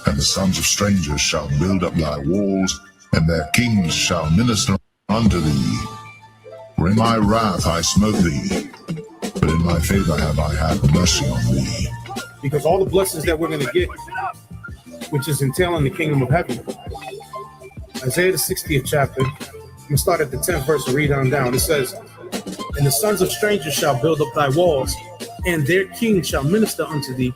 And the sons of strangers shall build up thy walls, and their kings shall minister unto thee. For in my wrath I smote thee, but in my favor have I had mercy on thee. Because all the blessings that we're going to get, which is entailing the kingdom of heaven, Isaiah the 60th chapter, I'm going to start at the 10th verse and read on down. It says, and the sons of strangers shall build up thy walls, and their kings shall minister unto thee.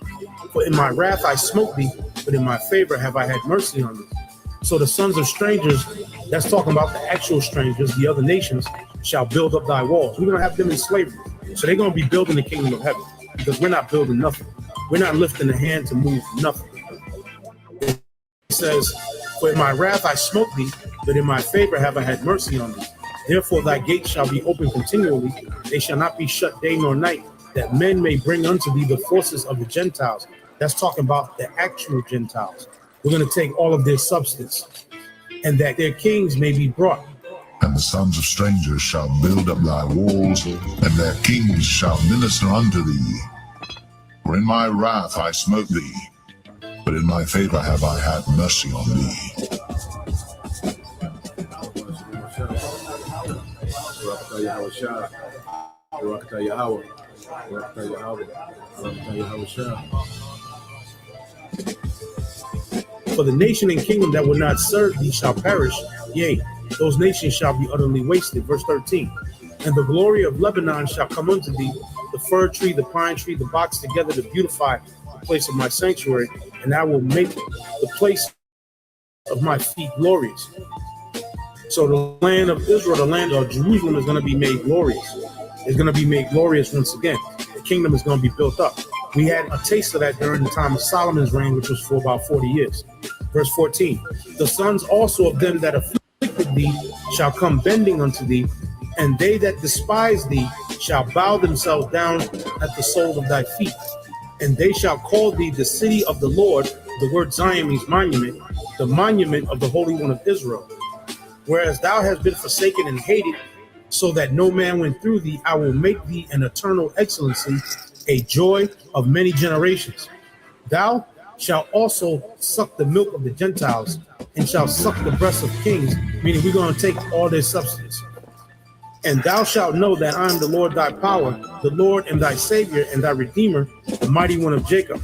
For in my wrath I smote thee, but in my favor have I had mercy on thee. So the sons of strangers, that's talking about the actual strangers, the other nations, shall build up thy walls. We're going to have them in slavery. So they're going to be building the kingdom of heaven, because we're not building nothing. We're not lifting a hand to move nothing. It says, for in my wrath I smote thee, but in my favor have I had mercy on thee. Therefore thy gates shall be open continually, they shall not be shut day nor night, that men may bring unto thee the forces of the Gentiles. That's talking about the actual Gentiles. We're going to take all of their substance, and that their kings may be brought. And the sons of strangers shall build up thy walls, and their kings shall minister unto thee. For in my wrath I smote thee, but in my favor have I had mercy on thee. For the nation and kingdom that will not serve thee shall perish, yea, those nations shall be utterly wasted. Verse 13. And the glory of Lebanon shall come unto thee, the fir tree, the pine tree, the box together to beautify the place of my sanctuary, and I will make the place of my feet glorious. So the land of Israel, the land of Jerusalem, is going to be made glorious. It's going to be made glorious once again. The kingdom is going to be built up. We had a taste of that during the time of Solomon's reign, which was for about 40 years. Verse 14. The sons also of them that afflicted thee shall come bending unto thee, and they that despise thee shall bow themselves down at the sole of thy feet. And they shall call thee the city of the Lord. The word Zion means monument, the monument of the Holy One of Israel. Whereas thou hast been forsaken and hated, so that no man went through thee, I will make thee an eternal excellency, a joy of many generations. Thou shalt also suck the milk of the Gentiles, and shalt suck the breasts of kings, meaning we're going to take all their substance. And thou shalt know that I am the Lord thy power, the Lord and thy Savior and thy Redeemer, the mighty one of Jacob.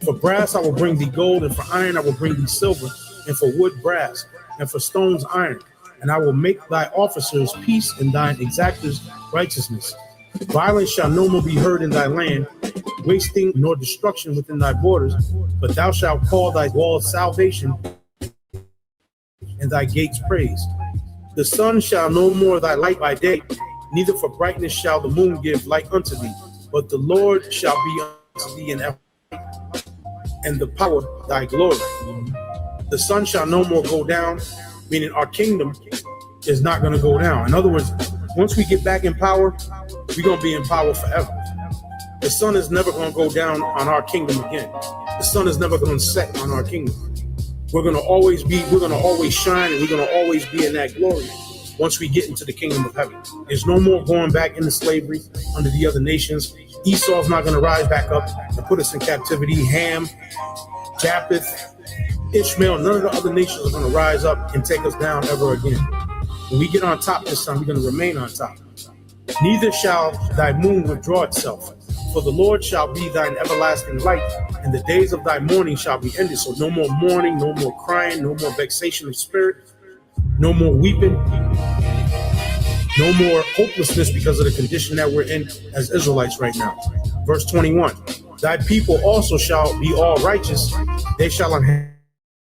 For brass I will bring thee gold, and for iron I will bring thee silver, and for wood brass, and for stones iron. And I will make thy officers peace, and thine exactors righteousness. Violence shall no more be heard in thy land, wasting nor destruction within thy borders. But thou shalt call thy walls salvation, and thy gates praise. The sun shall no more thy light by day, neither for brightness shall the moon give light unto thee. But the Lord shall be unto thee in ever, and the power thy glory. The sun shall no more go down, meaning our kingdom is not going to go down. In other words, once we get back in power, we're going to be in power forever. The sun is never going to go down on our kingdom again. The sun is never going to set on our kingdom. We're going to always shine, and we're going to always be in that glory once we get into the kingdom of heaven. There's no more going back into slavery under the other nations. Esau's not going to rise back up and put us in captivity. Ham, Japheth, Ishmael, none of the other nations are going to rise up and take us down ever again. When we get on top this time, we're going to remain on top. Neither shall thy moon withdraw itself, for the Lord shall be thine everlasting light, and the days of thy mourning shall be ended. So no more mourning, no more crying, no more vexation of spirit, no more weeping, no more hopelessness because of the condition that we're in as Israelites right now. Verse 21, thy people also shall be all righteous. They shall inherit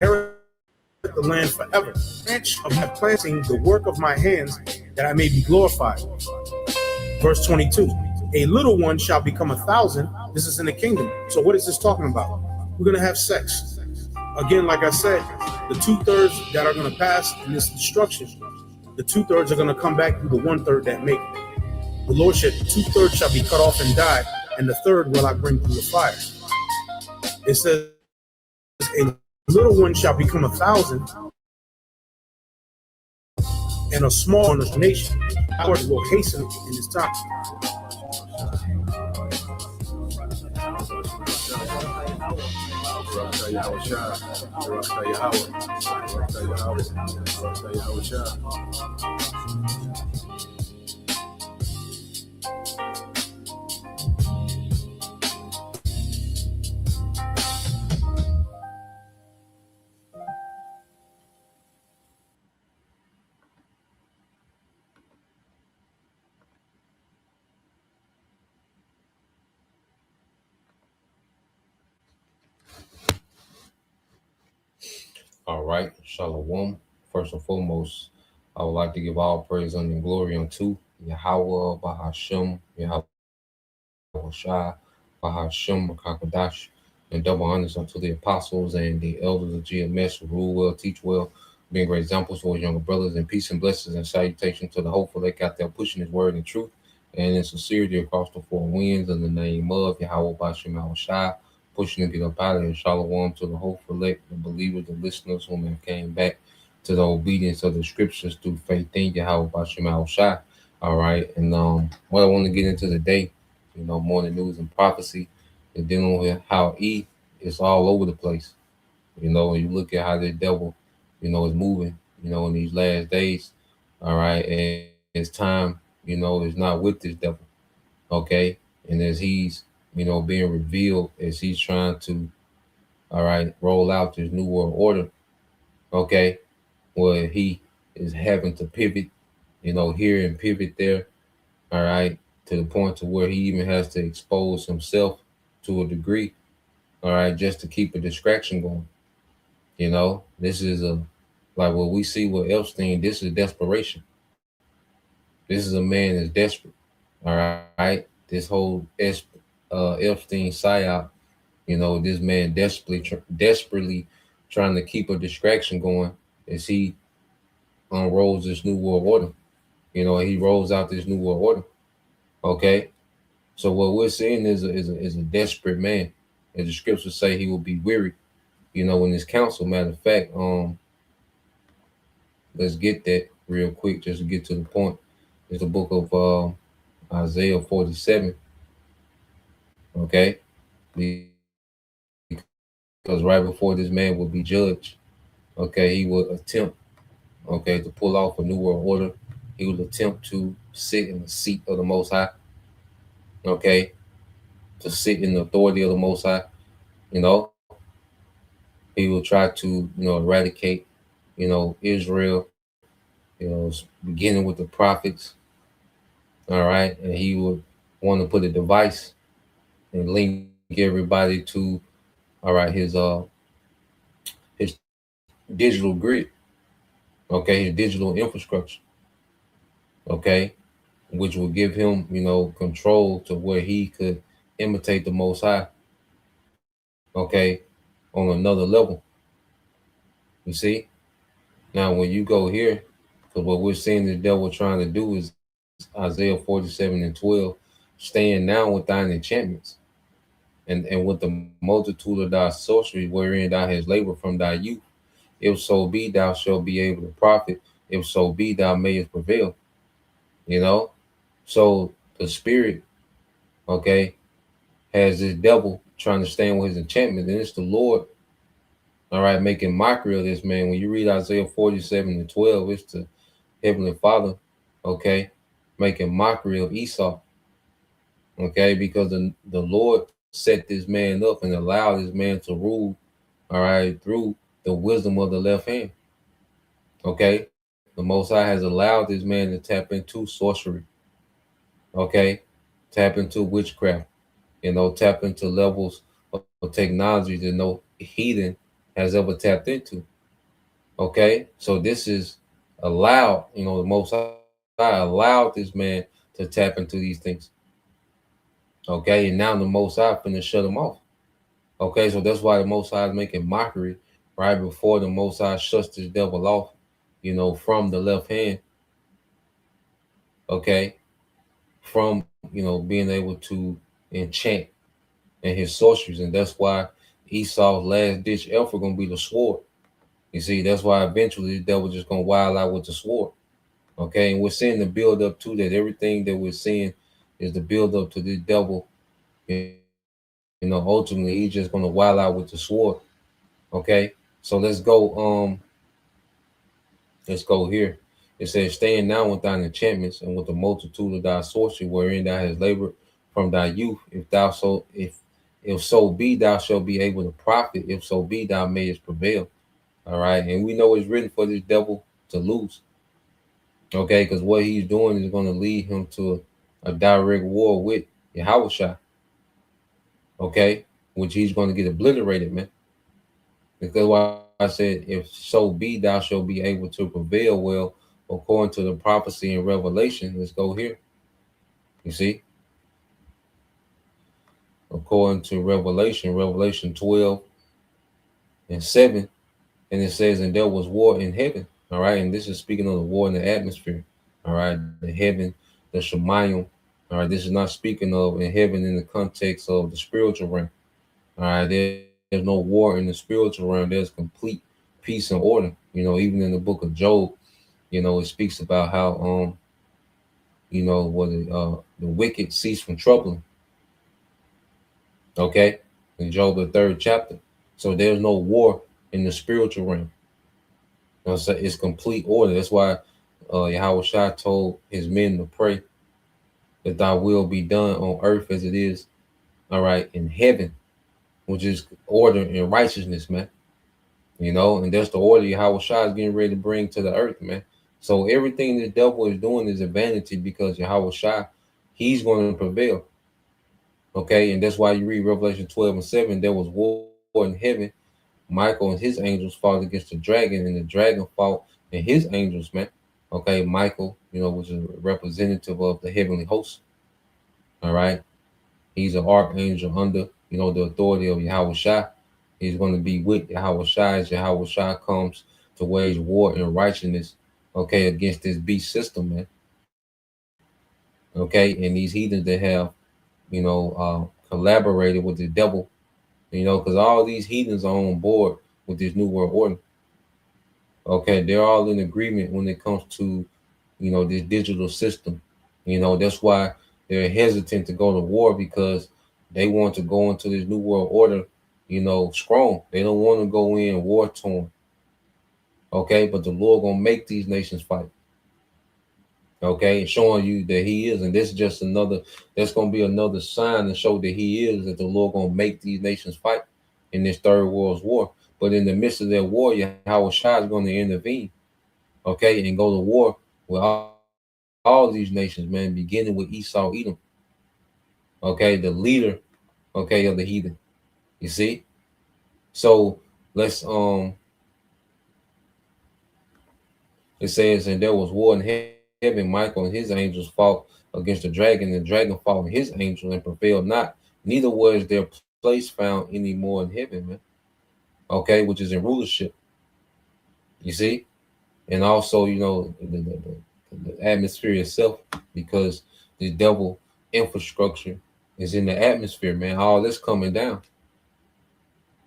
the land forever. Branch of my planting, the work of my hands, that I may be glorified. Verse 22, a little one shall become 1,000. This is in the kingdom. So what is this talking about? We're going to have sex. Again, like I said, The 2/3 that are going to pass in this destruction, the 2/3 are going to come back through the 1/3 that make it. The Lord said, 2/3 shall be cut off and die, and the third will I bring through the fire. It says, a little one shall become 1,000, and a small nation. Our Lord will hasten in his time. All right, Shalom. First and foremost, I would like to give all praise and glory unto Yahweh, Bahashem, Yahweh Shai, Bahashem, Kakadash, and double honors unto the apostles and the elders of GMS who rule well, teach well, being great examples for his younger brothers, and peace and blessings and salutation to the hopeful that got there pushing his word in truth and in sincerity across the four winds in the name of Yahweh, Bahashem, Yahweh Shai, pushing to get up out of here. Shalom to the hopeful elect, the believers, the listeners who have came back to the obedience of the scriptures through faith in Yahweh, Bahashem, Yahweh Shai. All right, and what I want to get into today, morning news and prophecy, and dealing with how is all over the place. When you look at how the devil, is moving, in these last days. All right, and it's time, is not with this devil. Okay, and as he's, being revealed, as he's trying to, all right, roll out this new world order. Okay, where he is having to pivot, here and pivot there. All right, to the point to where he even has to expose himself to a degree, all right, just to keep a distraction going. This is like what we see with Epstein. This is desperation. This is a man that's desperate. All right, this whole Epstein psyop, this man desperately trying to keep a distraction going as he unrolls this new world order. He rolls out this new world order. Okay, so what we're seeing is a desperate man. As the scriptures say, he will be weary, in his counsel. Matter of fact, let's get that real quick just to get to the point. It's the book of Isaiah 47. Okay, because right before this man would be judged, okay, he would attempt, to pull off a new world order. He would attempt to sit in the seat of the Most High. Okay, to sit in the authority of the Most High. He will try to, eradicate, Israel, beginning with the prophets. All right. And he would want to put a device and link everybody to, all right, his digital grid. Okay, his digital infrastructure. Okay, which will give him, control to where he could imitate the Most High. Okay, on another level. You see? Now, when you go here, because what we're seeing the devil trying to do is Isaiah 47:12, stand now with thine enchantments, and with the multitude of thy sorcery wherein thou hast labored from thy youth. If so be thou shalt be able to profit, if so be thou mayest prevail. So the spirit, okay, has this devil trying to stand with his enchantment, and it's the Lord, all right, making mockery of this man. When you read Isaiah 47:12, it's the Heavenly Father, okay, making mockery of Esau, okay, because the Lord set this man up and allowed this man to rule, all right, through the wisdom of the left hand, okay. The Most High has allowed this man to tap into sorcery, okay, tap into witchcraft, tap into levels of technology that no heathen has ever tapped into. Okay, so this is allowed, the Most High allowed this man to tap into these things. Okay, and now the Most High finna shut him off. Okay, so that's why the Most High is making mockery right before the Most High shuts this devil off, from the left hand, okay, from being able to enchant and his sorceries, and that's why Esau's last ditch effort gonna be the sword. You see, that's why eventually the devil just gonna wild out with the sword. Okay, and we're seeing the build up to that. Everything that we're seeing is the build up to this devil. Ultimately he's just gonna wild out with the sword. Okay, so let's go here. It says, "Stand now with thine enchantments and with the multitude of thy sorcery, wherein thou hast labored from thy youth. If so be thou shalt be able to profit. If so be thou mayest prevail." All right, and we know it's written for this devil to lose. Okay, because what he's doing is going to lead him to a direct war with Yahushua. Okay, which he's going to get obliterated, man. Because why I said, if so be thou shalt be able to prevail, well, according to the prophecy in Revelation, let's go here. You see, according to Revelation 12 and 7, and it says, "And there was war in heaven." All right, and this is speaking of the war in the atmosphere. All right, the heaven, the Shemayim. All right, this is not speaking of in heaven in the context of the spiritual realm. All right, there's no war in the spiritual realm. There's complete peace and order. Even in the book of Job, it speaks about how the wicked cease from troubling. Okay, in Job the 3rd chapter. So there's no war in the spiritual realm. So it's complete order. That's why Yahushua told his men to pray that thy will be done on earth as it is, all right, in heaven, which is order and righteousness, man. And that's the order Yahushua is getting ready to bring to the earth, man. So everything the devil is doing is a vanity, because Yahushua, he's going to prevail. Okay, and that's why you read Revelation 12 and 7, there was war in heaven. Michael and his angels fought against the dragon, and the dragon fought and his angels, man. Okay, Michael, which is a representative of the heavenly host. All right, he's an archangel under, the authority of Yahushua. He's going to be with Yahushua as Yahushua comes to wage war and righteousness, okay, against this beast system, man. Okay, and these heathens that have, collaborated with the devil, because all these heathens are on board with this new world order. Okay, they're all in agreement when it comes to, this digital system. That's why they're hesitant to go to war, because they want to go into this new world order, strong. They don't want to go in war torn. Okay, but the Lord gonna make these nations fight. Okay, showing you that He is, and this is just that's gonna be another sign to show that He is, that the Lord gonna make these nations fight in this third world's war. But in the midst of that war, Yahushua is going to intervene, okay, and go to war with all these nations, man, beginning with Esau, Edom, okay, the leader, okay, of the heathen. You see? So let's it says, "And there was war in heaven. Michael and his angels fought against the dragon fought with his angels and prevailed not. Neither was their place found any more in heaven," man. Okay, which is in rulership. You see? And also, the atmosphere itself, because the devil infrastructure is in the atmosphere, man. All this coming down,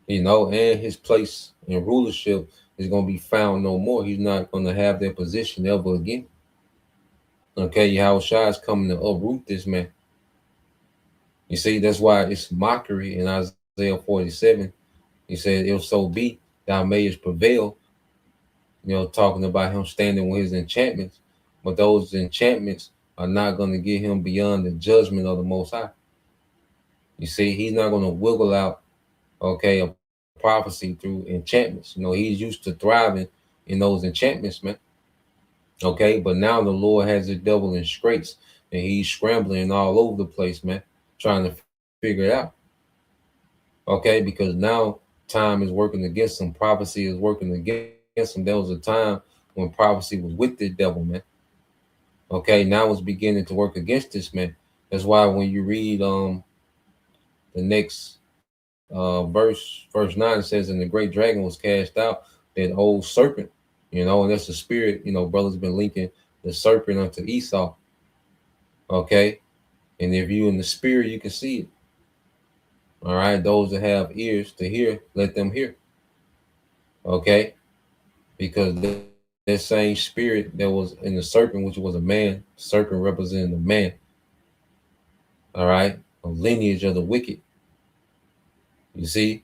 and his place in rulership is going to be found no more. He's not going to have that position ever again. Okay, Yahushua is coming to uproot this man. You see, that's why it's mockery in Isaiah 47. He said, "If so be thou mayest prevail," talking about him standing with his enchantments. But those enchantments are not going to get him beyond the judgment of the Most High. You see, he's not going to wiggle out, okay, a prophecy through enchantments. He's used to thriving in those enchantments, man. Okay, but now the Lord has the devil in scrapes, and he's scrambling all over the place, man, trying to figure it out. Okay, because now time is working against him. Prophecy is working against him. There was a time when prophecy was with the devil, man. Okay, now it's beginning to work against this man. That's why when you read the next verse 9 says, and the great dragon was cast out, that old serpent, and that's the spirit. Brothers been linking the serpent unto Esau. Okay, and if you in the spirit, you can see it. All right, those that have ears to hear, let them hear. Okay, because that same spirit that was in the serpent, which was a man, serpent representing the man. All right, a lineage of the wicked. You see,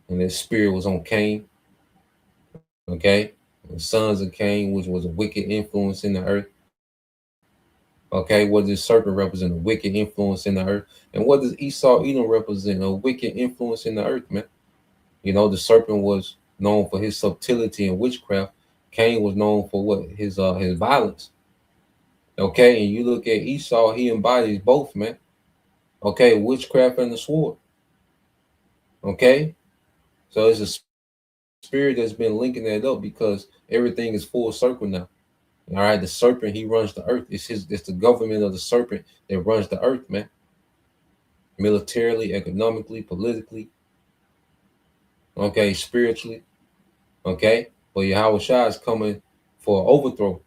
and that spirit was on Cain. Okay, the sons of Cain, which was a wicked influence in the earth. Okay, what does serpent represent? A wicked influence in the earth. And what does Esau Edom represent? A wicked influence in the earth, man. The serpent was known for his subtlety and witchcraft. Cain was known for what? His violence. Okay, and you look at Esau, he embodies both, man. Okay, witchcraft and the sword. Okay, so it's a spirit that's been linking that up because everything is full circle now. All right, the serpent, he runs the earth. It's the government of the serpent that runs the earth, man. Militarily, economically, politically, okay, spiritually, okay. But Yahweh Shah is coming for overthrow,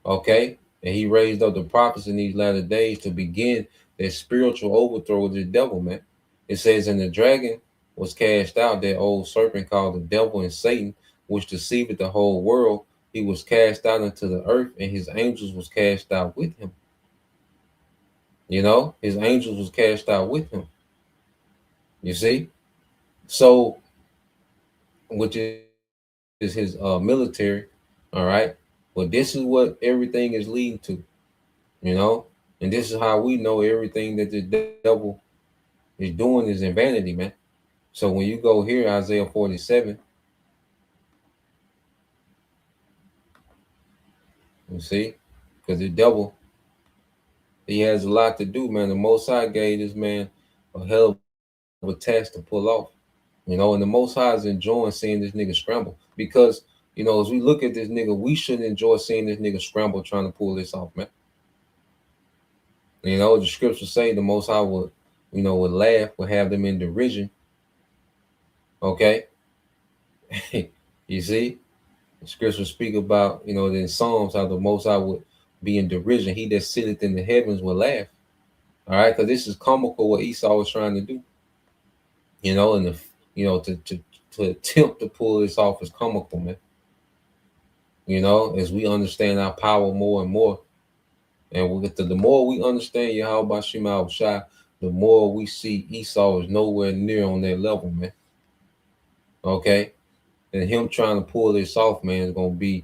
okay. And he raised up the prophets in these latter days to begin that spiritual overthrow of the devil, man. It says, and the dragon was cast out, that old serpent called the devil and Satan, which deceived the whole world. He was cast out into the earth, and his angels was cast out with him. His angels was cast out with him. You see? So, which is his military, all right? But this is what everything is leading to, and this is how we know everything that the devil is doing is in vanity, man. So when you go here, Isaiah 47, you see, because the devil, he has a lot to do, man. The Most High gave this man a hell of a task to pull off, and the Most High is enjoying seeing this nigga scramble because, as we look at this nigga, we shouldn't enjoy seeing this nigga scramble trying to pull this off, man. The scriptures say the Most High would laugh, would have them in derision. Okay. You see, the scriptures speak about, in Psalms, how the Most High would be in derision. He that sitteth in the heavens will laugh. All right, because this is comical what Esau was trying to do. And to attempt to pull this off is comical, man. As we understand our power more and more, and the more we understand Yahweh Shema Shai, the more we see Esau is nowhere near on that level, man. Okay, and him trying to pull this off, man, is going to be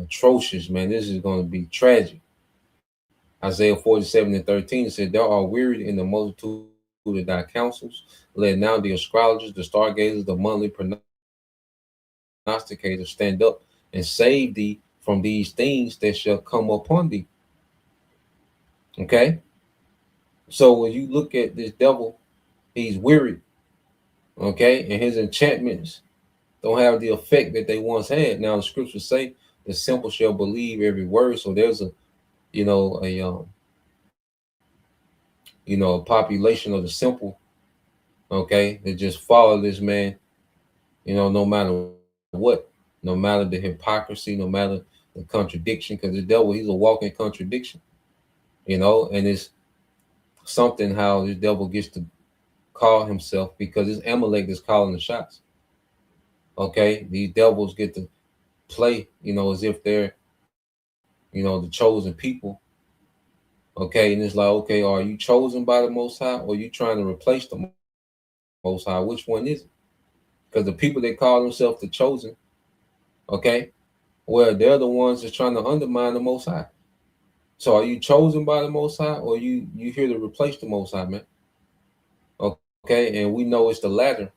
atrocious, man. This is going to be tragic. Isaiah 47:13 said, "Thou art wearied in the multitude of thy counsels. Let now the astrologers, the stargazers, the monthly prognosticators stand up and save thee from these things that shall come upon thee." Okay, so when you look at this devil, he's wearied. Okay, and his enchantments don't have the effect that they once had. Now the scriptures say the simple shall believe every word. So there's a population of the simple, okay, that just follow this man, no matter what, no matter the hypocrisy, no matter the contradiction, because the devil, he's a walking contradiction, and it's something how this devil gets to call himself, because it's Amalek that's calling the shots. Okay, these devils get to play, as if they're, the chosen people. Okay, and it's like, okay, are you chosen by the Most High, or are you trying to replace the Most High? Which one is it? Because the people that call themselves the chosen, okay, well, they're the ones that's trying to undermine the Most High. So are you chosen by the Most High, or you here to replace the Most High, man? Okay, and we know it's the latter.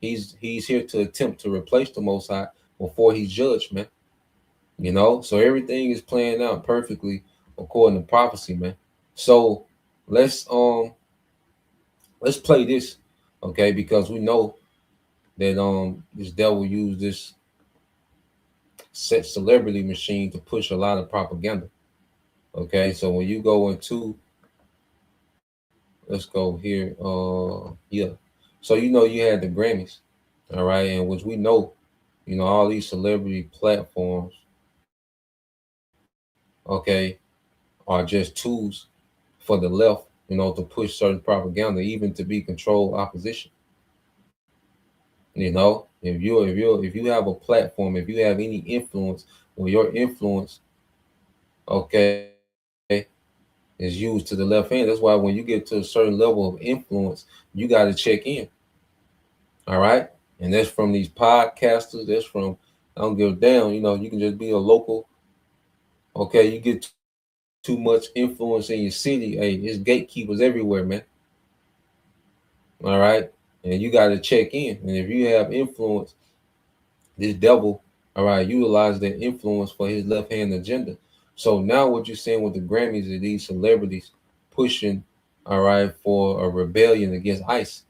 He's here to attempt to replace the Most High before he's judged, man. So everything is playing out perfectly according to prophecy, man. So let's play this, okay, because we know that this devil used this set celebrity machine to push a lot of propaganda. Okay, so when you go into let's go here. Yeah. So you had the Grammys, all right, and which we know, all these celebrity platforms, okay, are just tools for the left, to push certain propaganda, even to be controlled opposition. If you have a platform, if you have any influence, or your influence, okay, is used to the left hand. That's why when you get to a certain level of influence, you got to check in. All right. And that's from these podcasters. That's from, I don't give a damn, you can just be a local. Okay. You get too much influence in your city. Hey, there's gatekeepers everywhere, man. All right. And you got to check in. And if you have influence, this devil, all right, utilize that influence for his left hand agenda. So now what you're saying with the Grammys is these celebrities pushing, all right, for a rebellion against ICE.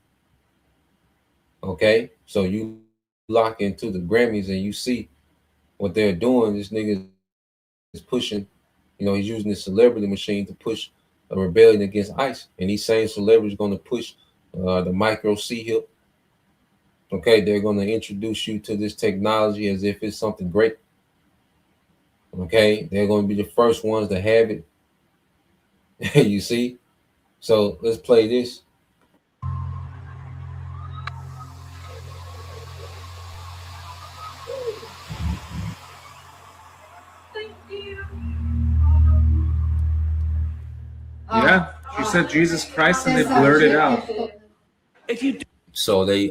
Okay, so you lock into the Grammys and you see what they're doing. This nigga is pushing, he's using the celebrity machine to push a rebellion against ICE. And these same celebrities going to push the micro C hip. Okay, they're going to introduce you to this technology as if it's something great. Okay, they're going to be the first ones to have it. You see? So let's play this. Yeah, she said Jesus Christ and they blurred it out. So they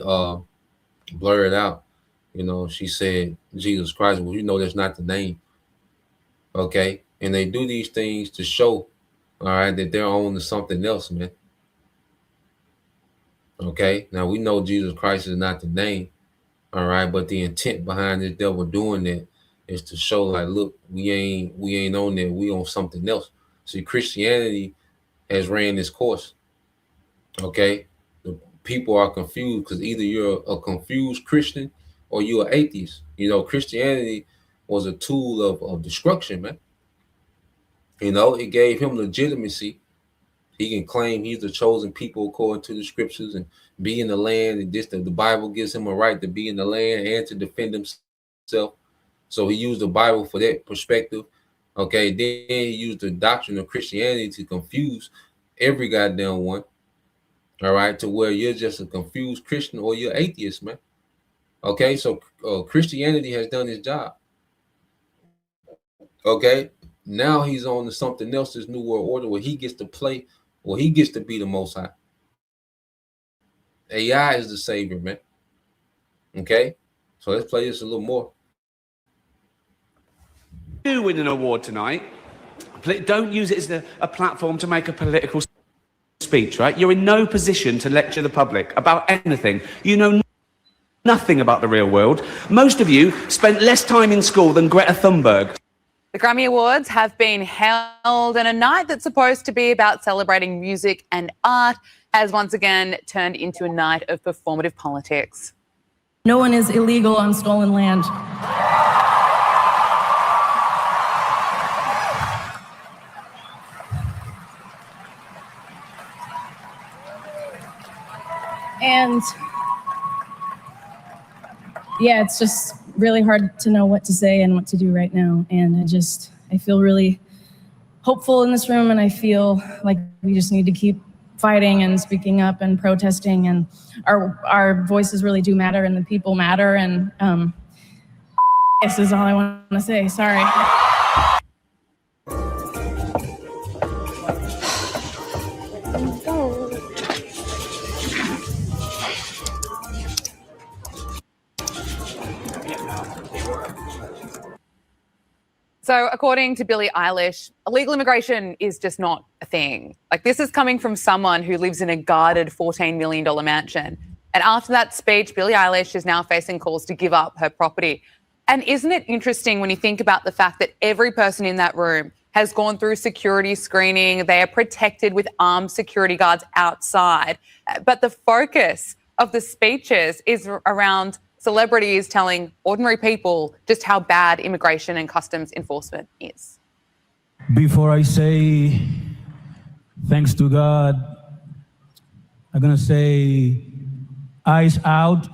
blur it out. She said Jesus Christ. Well, that's not the name. Okay, and they do these things to show, all right, that they're on to something else, man. Okay, now we know Jesus Christ is not the name, all right, but the intent behind this devil doing that is to show, like, look, we ain't on there, we on something else. See, Christianity has ran this course. Okay, the people are confused because either you're a confused Christian or you're an atheist. Christianity was a tool of destruction, man. It gave him legitimacy. He can claim he's the chosen people according to the scriptures and be in the land. And the Bible gives him a right to be in the land and to defend himself. So he used the Bible for that perspective. Okay, then he used the doctrine of Christianity to confuse every goddamn one. All right, to where you're just a confused Christian or you're atheist, man. Okay, so Christianity has done its job. Okay, now he's on to something else, this new world order, where he gets to play, where he gets to be the Most High. AI is the savior, man. Okay, so let's play this a little more. You win an award tonight. Don't use it as a platform to make a political speech, right? You're in no position to lecture the public about anything. You know nothing about the real world. Most of you spent less time in school than Greta Thunberg. The Grammy Awards have been held, and a night that's supposed to be about celebrating music and art has once again turned into a night of performative politics. No one is illegal on stolen land. And yeah, it's just really hard to know what to say and what to do right now. And I feel really hopeful in this room, and I feel like we just need to keep fighting and speaking up and protesting, and our voices really do matter and the people matter. And this is all I want to say. Sorry. So according to Billie Eilish, illegal immigration is just not a thing. Like, this is coming from someone who lives in a guarded $14 million mansion. And after that speech, Billie Eilish is now facing calls to give up her property. And isn't it interesting when you think about the fact that every person in that room has gone through security screening, they are protected with armed security guards outside, but the focus of the speeches is around celebrities telling ordinary people just how bad immigration and customs enforcement is. Before I say thanks to God I'm gonna say Ice Out.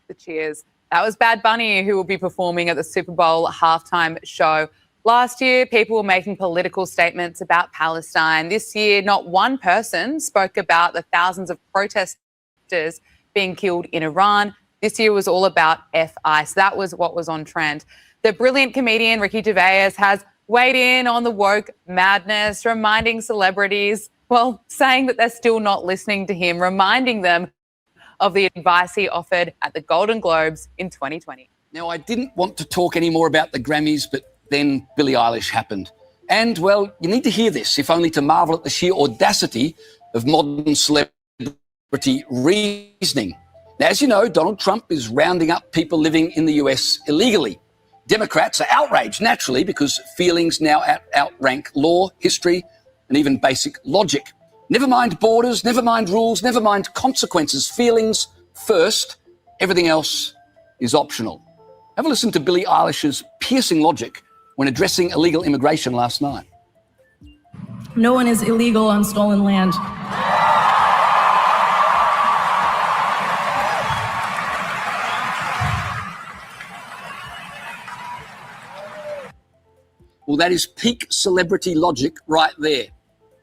The cheers. That was Bad Bunny, who will be performing at the Super Bowl halftime show. Last year, people were making political statements about Palestine. This year, not one person spoke about the thousands of protesters being killed in Iran. This year was all about F-ICE. That was what was on trend. The brilliant comedian Ricky Gervais has weighed in on the woke madness, reminding celebrities, well, saying that they're still not listening to him, reminding them of the advice he offered at the Golden Globes in 2020. Now, I didn't want to talk any more about the Grammys, but then Billie Eilish happened. And, well, you need to hear this, if only to marvel at the sheer audacity of modern celebrity reasoning. Now, as you know, Donald Trump is rounding up people living in the US illegally. Democrats are outraged, naturally, because feelings now outrank law, history, and even basic logic. Never mind borders, never mind rules, never mind consequences. Feelings first, everything else is optional. Have a listen to Billie Eilish's piercing logic when addressing illegal immigration last night. No one is illegal on stolen land. Well, that is peak celebrity logic right there.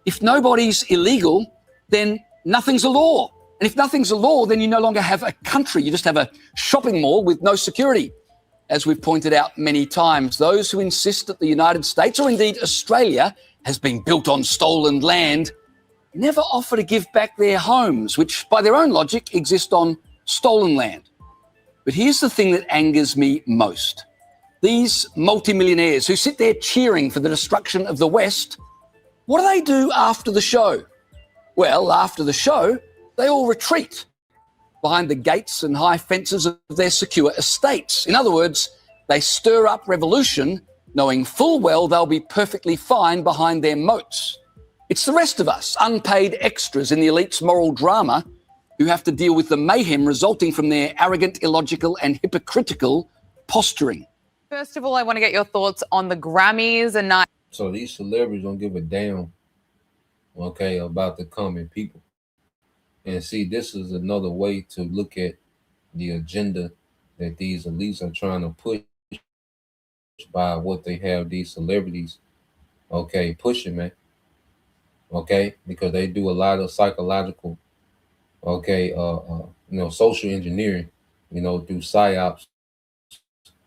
If nobody's illegal, then nothing's a law. And if nothing's a law, then you no longer have a country. You just have a shopping mall with no security. As we've pointed out many times, those who insist that the United States, or indeed Australia, has been built on stolen land, never offer to give back their homes, which by their own logic exist on stolen land. But here's the thing that angers me most. These multimillionaires who sit there cheering for the destruction of the West, what do they do after the show? Well, after the show, they all retreat behind the gates and high fences of their secure estates. In other words, they stir up revolution, knowing full well they'll be perfectly fine behind their moats. It's the rest of us, unpaid extras in the elite's moral drama, who have to deal with the mayhem resulting from their arrogant, illogical, and hypocritical posturing. First of all, I want to get your thoughts on the Grammys and night. So these celebrities don't give a damn, okay, about the common people. And see, this is another way to look at the agenda that these elites are trying to push by what they have these celebrities, okay, pushing, man. Okay, because they do a lot of psychological, okay, social engineering, through psyops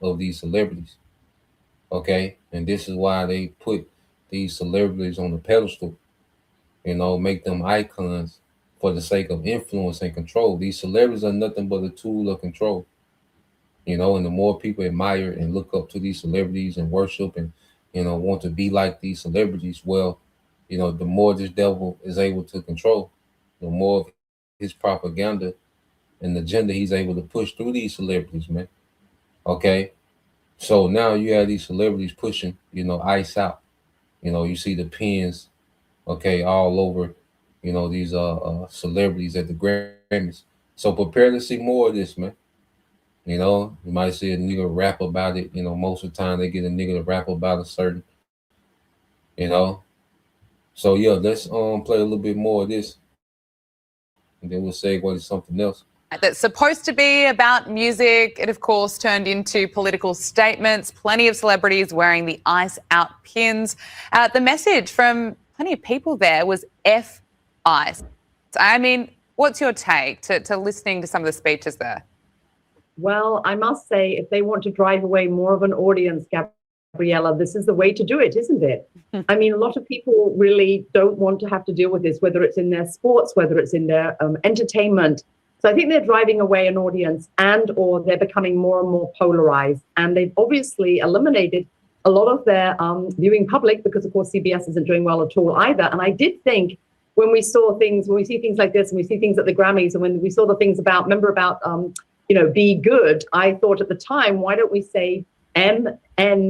of these celebrities. Okay, and this is why they put these celebrities on the pedestal, make them icons for the sake of influence and control. These celebrities are nothing but a tool of control, and the more people admire and look up to these celebrities and worship and, want to be like these celebrities, well, the more this devil is able to control, the more of his propaganda and agenda he's able to push through these celebrities, man. Okay. So now you have these celebrities pushing, ICE out. You see the pins, okay, all over, these celebrities at the Grammys. So prepare to see more of this, man. You might see a nigga rap about it. Most of the time they get a nigga to rap about a certain, So yeah, let's play a little bit more of this, and then we'll segue to something else. That's supposed to be about music. It, of course, turned into political statements. Plenty of celebrities wearing the ICE out pins. The message from plenty of people there was F-ICE. I mean, what's your take to listening to some of the speeches there? Well, I must say, if they want to drive away more of an audience, Gabriella, this is the way to do it, isn't it? I mean, a lot of people really don't want to have to deal with this, whether it's in their sports, whether it's in their entertainment. So I think they're driving away an audience and or they're becoming more and more polarized. And they've obviously eliminated a lot of their viewing public because, of course, CBS isn't doing well at all either. And I did think when we see things like this and we see things at the Grammys and when we saw the things about be good, I thought at the time, why don't we say MNICE,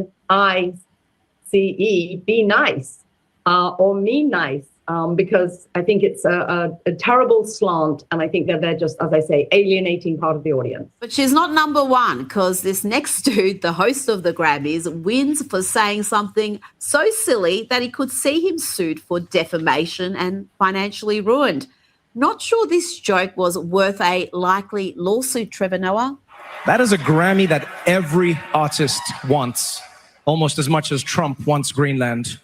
be nice, or me nice? because I think it's a terrible slant. And I think that they're just, as I say, alienating part of the audience. But she's not number one, because this next dude, the host of the Grammys, wins for saying something so silly that he could see him sued for defamation and financially ruined. Not sure this joke was worth a likely lawsuit, Trevor Noah. That is a Grammy that every artist wants, almost as much as Trump wants Greenland.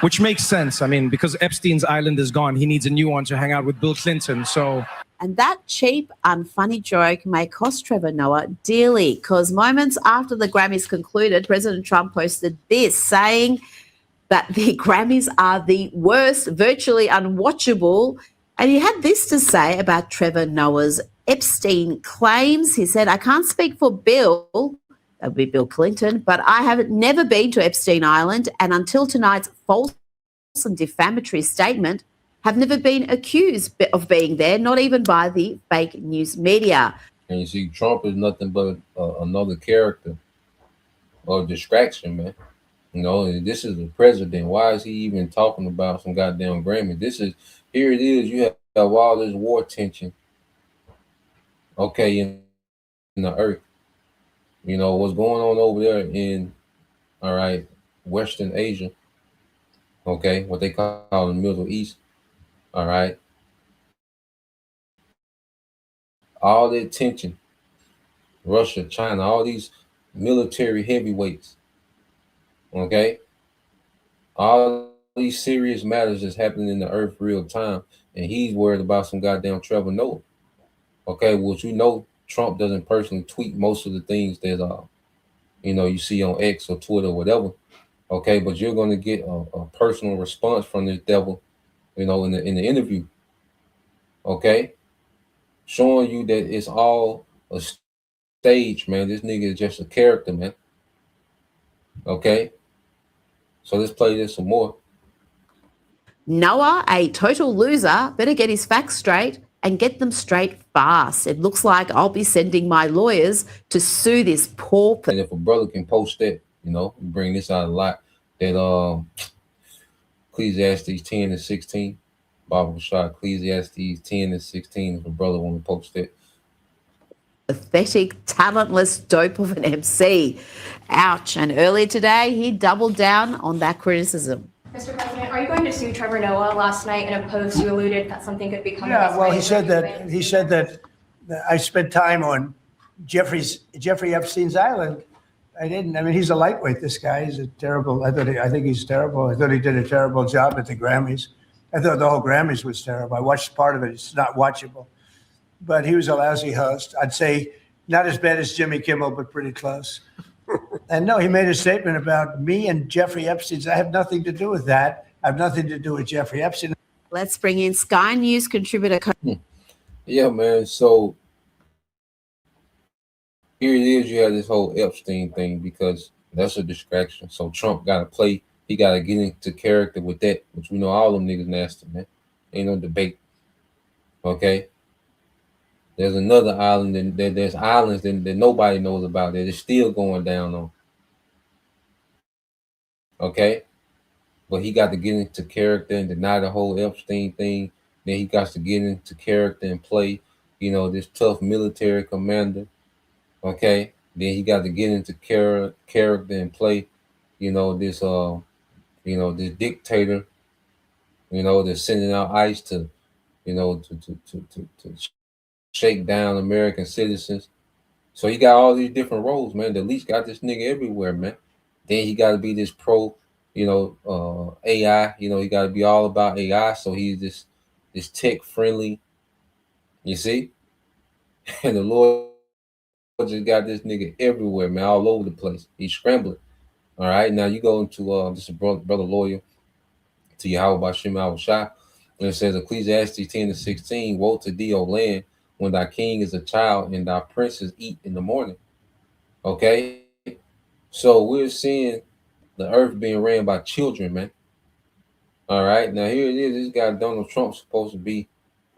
Which makes sense. I mean, because Epstein's island is gone, he needs a new one to hang out with Bill Clinton. So, and that cheap, unfunny joke may cost Trevor Noah dearly, because moments after the Grammys concluded, President Trump posted this, saying that the Grammys are the worst, virtually unwatchable. And he had this to say about Trevor Noah's Epstein claims. He said, "I can't speak for Bill," that would be Bill Clinton, "but I have never been to Epstein Island, and until tonight's false and defamatory statement, have never been accused of being there, not even by the fake news media." And you see, Trump is nothing but another character or distraction, man. You know, and this is the president. Why is he even talking about some goddamn Grammy? Here it is. You have all this war tension, okay, in the earth. You know, what's going on over there in, all right, Western Asia, okay, what they call the Middle East, all right. All that tension, Russia, China, all these military heavyweights, okay. All these serious matters that's happening in the earth real time, and he's worried about some goddamn Trevor Noah. Okay, well, you know, Trump doesn't personally tweet most of the things that you know, you see on X or Twitter or whatever. Okay, but you're going to get a personal response from this devil, you know, in the interview. Okay, showing you that it's all a stage, man. This nigga is just a character, man. Okay, so let's play this some more. Noah, a total loser, better get his facts straight and get them straight fast. It looks like I'll be sending my lawyers to sue this poor person. And if a brother can post that, you know, bring this out a lot, that Ecclesiastes 10 and 16, Bible shot Ecclesiastes 10 and 16, if a brother want to post that. Pathetic, talentless dope of an MC. Ouch. And earlier today, he doubled down on that criticism. Mr. President, are you going to sue Trevor Noah? Last night in a post, you alluded that something could be coming. Yeah, well, he said that I spent time on Jeffrey Epstein's island. I didn't. I mean, he's a lightweight. This guy is a terrible. I think he's terrible. I thought he did a terrible job at the Grammys. I thought the whole Grammys was terrible. I watched part of it. It's not watchable. But he was a lousy host. I'd say not as bad as Jimmy Kimmel, but pretty close. And no, he made a statement about me and Jeffrey Epstein. I have nothing to do with that. I have nothing to do with Jeffrey Epstein. Let's bring in Sky News contributor. Yeah, man. So here it is. You have this whole Epstein thing because that's a distraction. So Trump got to play. He got to get into character with that, which we know all them niggas nasty, man. Ain't no debate. Okay. There's another island, and there's islands that nobody knows about that is still going down on. Okay? But he got to get into character and deny the whole Epstein thing. Then he got to get into character and play, you know, this tough military commander. Okay? Then he got to get into character and play, you know, this this dictator, you know, that's sending out ICE to, you know, to shake down American citizens. So he got all these different roles, man. The least got this nigga everywhere, man. Then he got to be this pro, you know, AI. You know, he got to be all about AI. So he's this tech friendly. You see, and the Lord just got this nigga everywhere, man, all over the place. He's scrambling. All right, now you go into this brother lawyer to Yahweh Bashim Al-Shah, and it says Ecclesiastes 10 and 16, woe to thee, O land, when thy king is a child and thy princes eat in the morning. Okay, so we're seeing the earth being ran by children, man. All right, now here it is. This guy Donald Trump's supposed to be,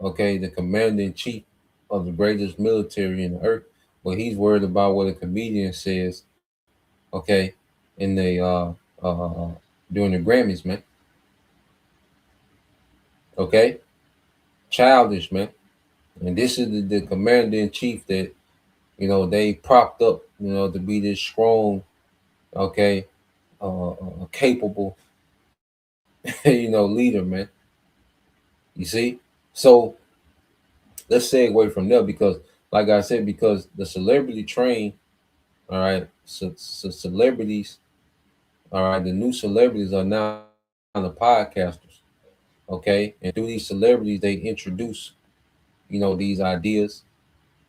okay, the commander in chief of the greatest military in the earth, but he's worried about what a comedian says, okay, in the during the Grammys, man. Okay, childish, man. And this is the commander in chief that they propped up, to be this strong, okay, capable, leader, man. You see, so let's segue from there because, like I said, because the celebrity train, all right, so celebrities, all right, the new celebrities are now the podcasters, okay, and through these celebrities they introduce, these ideas,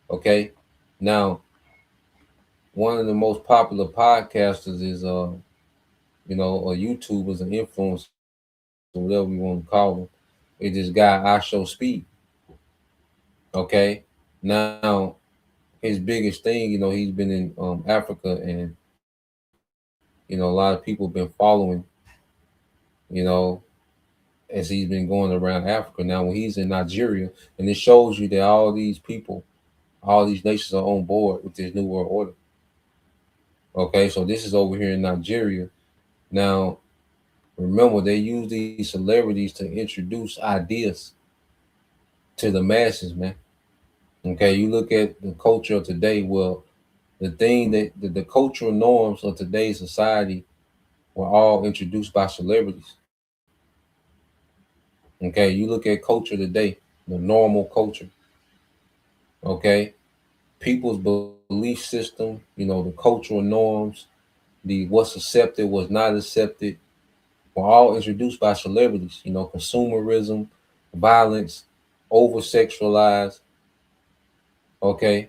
okay. Now, one of the most popular podcasters is a YouTubers and influencers, whatever we want to call them. It's this guy I Show Speed. Okay. Now his biggest thing, he's been in Africa, and a lot of people have been following, as he's been going around Africa. Now when he's in Nigeria, and it shows you that all these people, all these nations are on board with this new world order. Okay, so this is over here in Nigeria. Now, remember, they use these celebrities to introduce ideas to the masses, man. Okay, you look at the culture of today. Well, the thing that the cultural norms of today's society were all introduced by celebrities. Okay, you look at culture today, the normal culture. Okay, people's belief system, the cultural norms, the what's accepted, what's not accepted, were all introduced by celebrities. Consumerism, violence, over-sexualized, okay,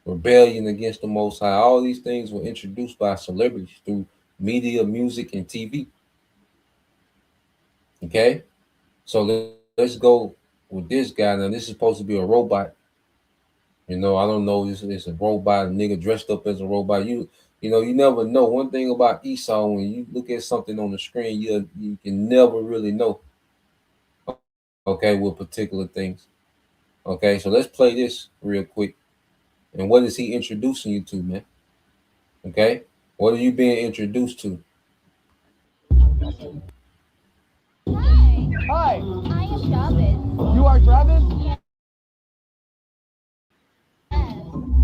rebellion against the Most High. All these things were introduced by celebrities through media, music, and TV. Okay, so let's go with this guy. Now, this is supposed to be a robot. I don't know. This is a robot, a nigga dressed up as a robot. You never know. One thing about Esau, when you look at something on the screen, you can never really know. Okay, with particular things. Okay, so let's play this real quick. And what is he introducing you to, man? Okay, what are you being introduced to? Hi. I am Travis. You are Travis? Yeah.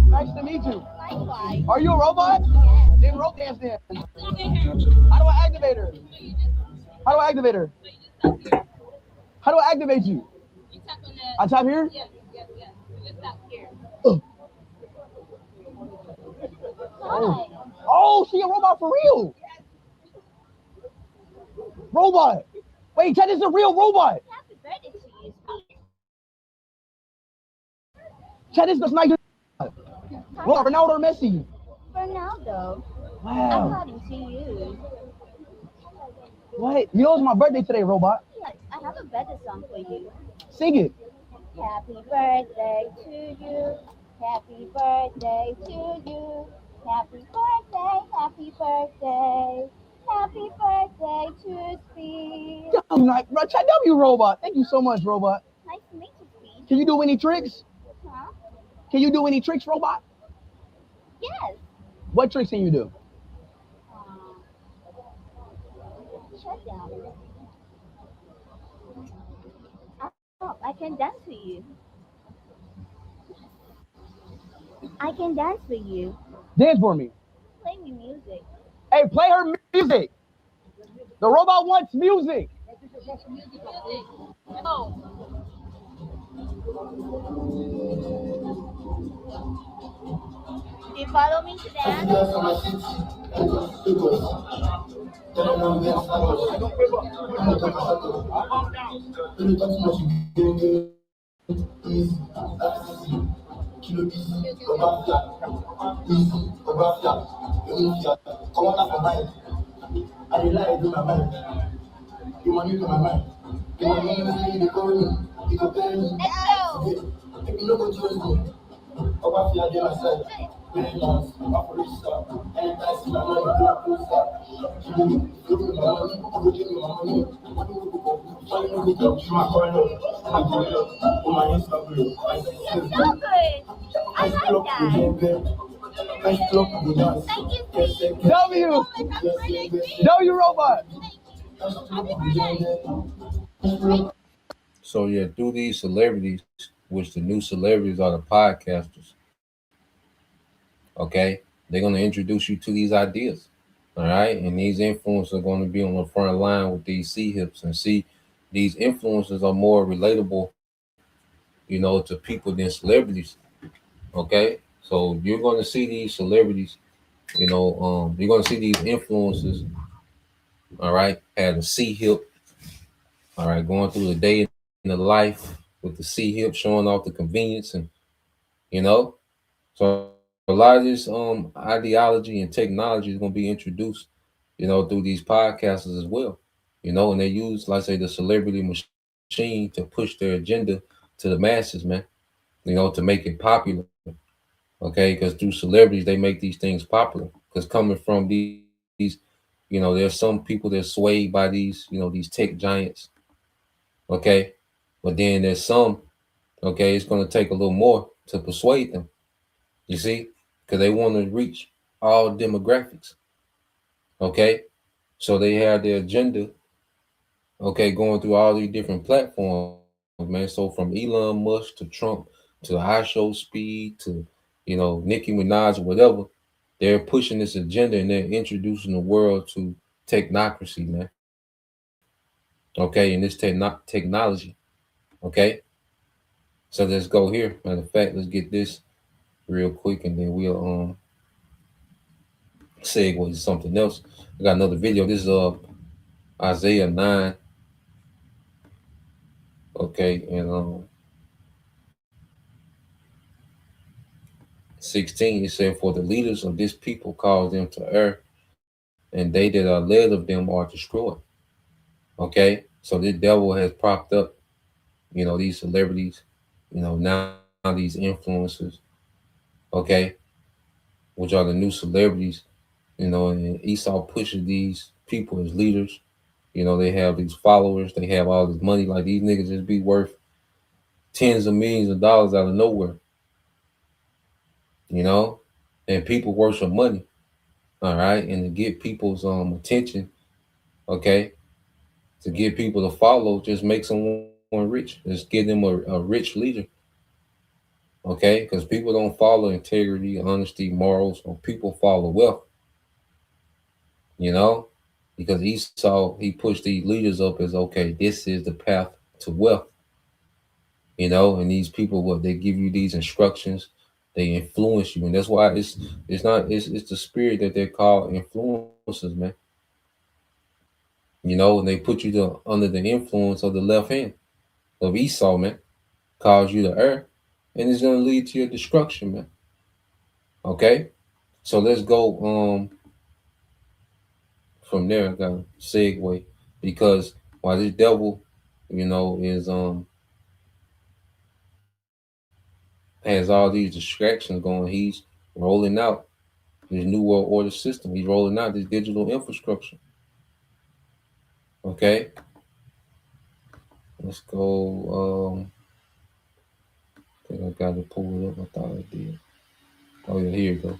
Nice to meet you. Likewise. Are you a robot? Yes. Then rope dance then. How do I activate her? How do I activate her? How do I activate you? You tap on that. I tap here? Yeah. You just tap here. Oh, she a robot for real. Robot. Wait, that is a real robot. Happy birthday to you. Chad is the sniper. What, Ronaldo or Messi? Ronaldo. Wow. I'm talking to you. What? You know it's my birthday today, robot. Yeah, I have a better song for you. Sing it. Happy birthday to you. Happy birthday to you. Happy birthday, happy birthday. Happy birthday to Speed. I'm like, bro, Chad W, robot. Thank you so much, robot. Nice to meet you, Speed. Can you do any tricks? Huh? Can you do any tricks, robot? Yes. What tricks can you do? Shut down. Oh, I can dance for you. I can dance for you. Dance for me. Play me music. Hey, play her music. The robot wants music. Oh. Do you follow me to dance? W robot. So yeah, through these celebrities, which the new celebrities are the podcasters, okay, they're gonna introduce you to these ideas. All right. And these influencers are going to be on the front line with these C-hips. And see, these influencers are more relatable, to people than celebrities. Okay. So you're going to see these celebrities, you're going to see these influencers, all right, had a C-hip, all right, going through the day in the life with the C-hip, showing off the convenience. And, so a lot of this ideology and technology is going to be introduced, through these podcasters as well, and they use, like I say, the celebrity machine to push their agenda to the masses, man, to make it popular. Okay, because through celebrities they make these things popular. Because coming from these, there's some people that are swayed by these, these tech giants. Okay, but then there's some, okay, it's going to take a little more to persuade them. You see, because they want to reach all demographics. Okay, so they have their agenda, okay, going through all these different platforms, man. So from Elon Musk to Trump to iShowSpeed to, Nicki Minaj or whatever, they're pushing this agenda and they're introducing the world to technocracy, man. Okay, and this technology. Okay, so let's go here. Matter of fact, let's get this real quick and then we'll segue to something else. I got another video. This is Isaiah 9. Okay, and 16, it said, "For the leaders of this people cause them to err, and they that are led of them are destroyed." Okay, so this devil has propped up, these celebrities, now these influencers, okay, which are the new celebrities, and Esau pushes these people as leaders. They have these followers, they have all this money, like these niggas just be worth tens of millions of dollars out of nowhere, and people worship money. All right, and to get people's attention, okay, to get people to follow, just make someone rich. Just give them a rich leader, okay? Because people don't follow integrity, honesty, morals, or people follow wealth, because Esau, he pushed these leaders up as, okay, this is the path to wealth, and these people, what they give you these instructions, they influence you, and that's why it's the spirit that they're called influencers, man. And they put you under the influence of the left hand of Esau, man, cause you to err, and it's gonna lead to your destruction, man. Okay, so let's go from there. I got to segue because while this devil, is has all these distractions going, he's rolling out this new world order system. He's rolling out this digital infrastructure. Okay, let's go. I think I got to pull it up. I thought I did. Oh yeah, here you go.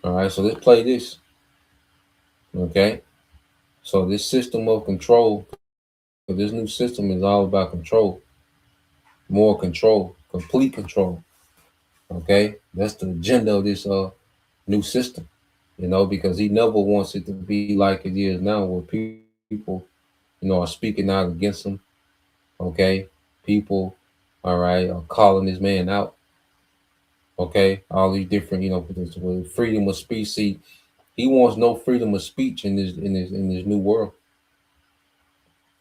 All right, so let's play this. Okay, so this system of control, this new system is all about control, more control, complete control. Okay, that's the agenda of this new system. Because he never wants it to be like it is now, where people, are speaking out against him. Okay, people, all right, are calling this man out. Okay, all these different, with freedom of speech. See, he wants no freedom of speech in this new world.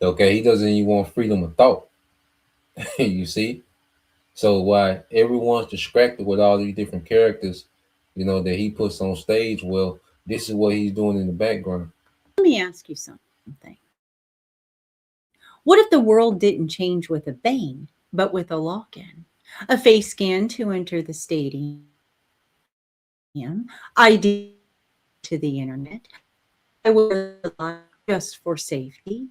Okay, he doesn't even want freedom of thought. You see, so why everyone's distracted with all these different characters, that he puts on stage. Well, this is what he's doing in the background. Let me ask you something. What if the world didn't change with a bang, but with a lock-in? A face scan to enter the stadium, ID to the internet. I wear just for safety.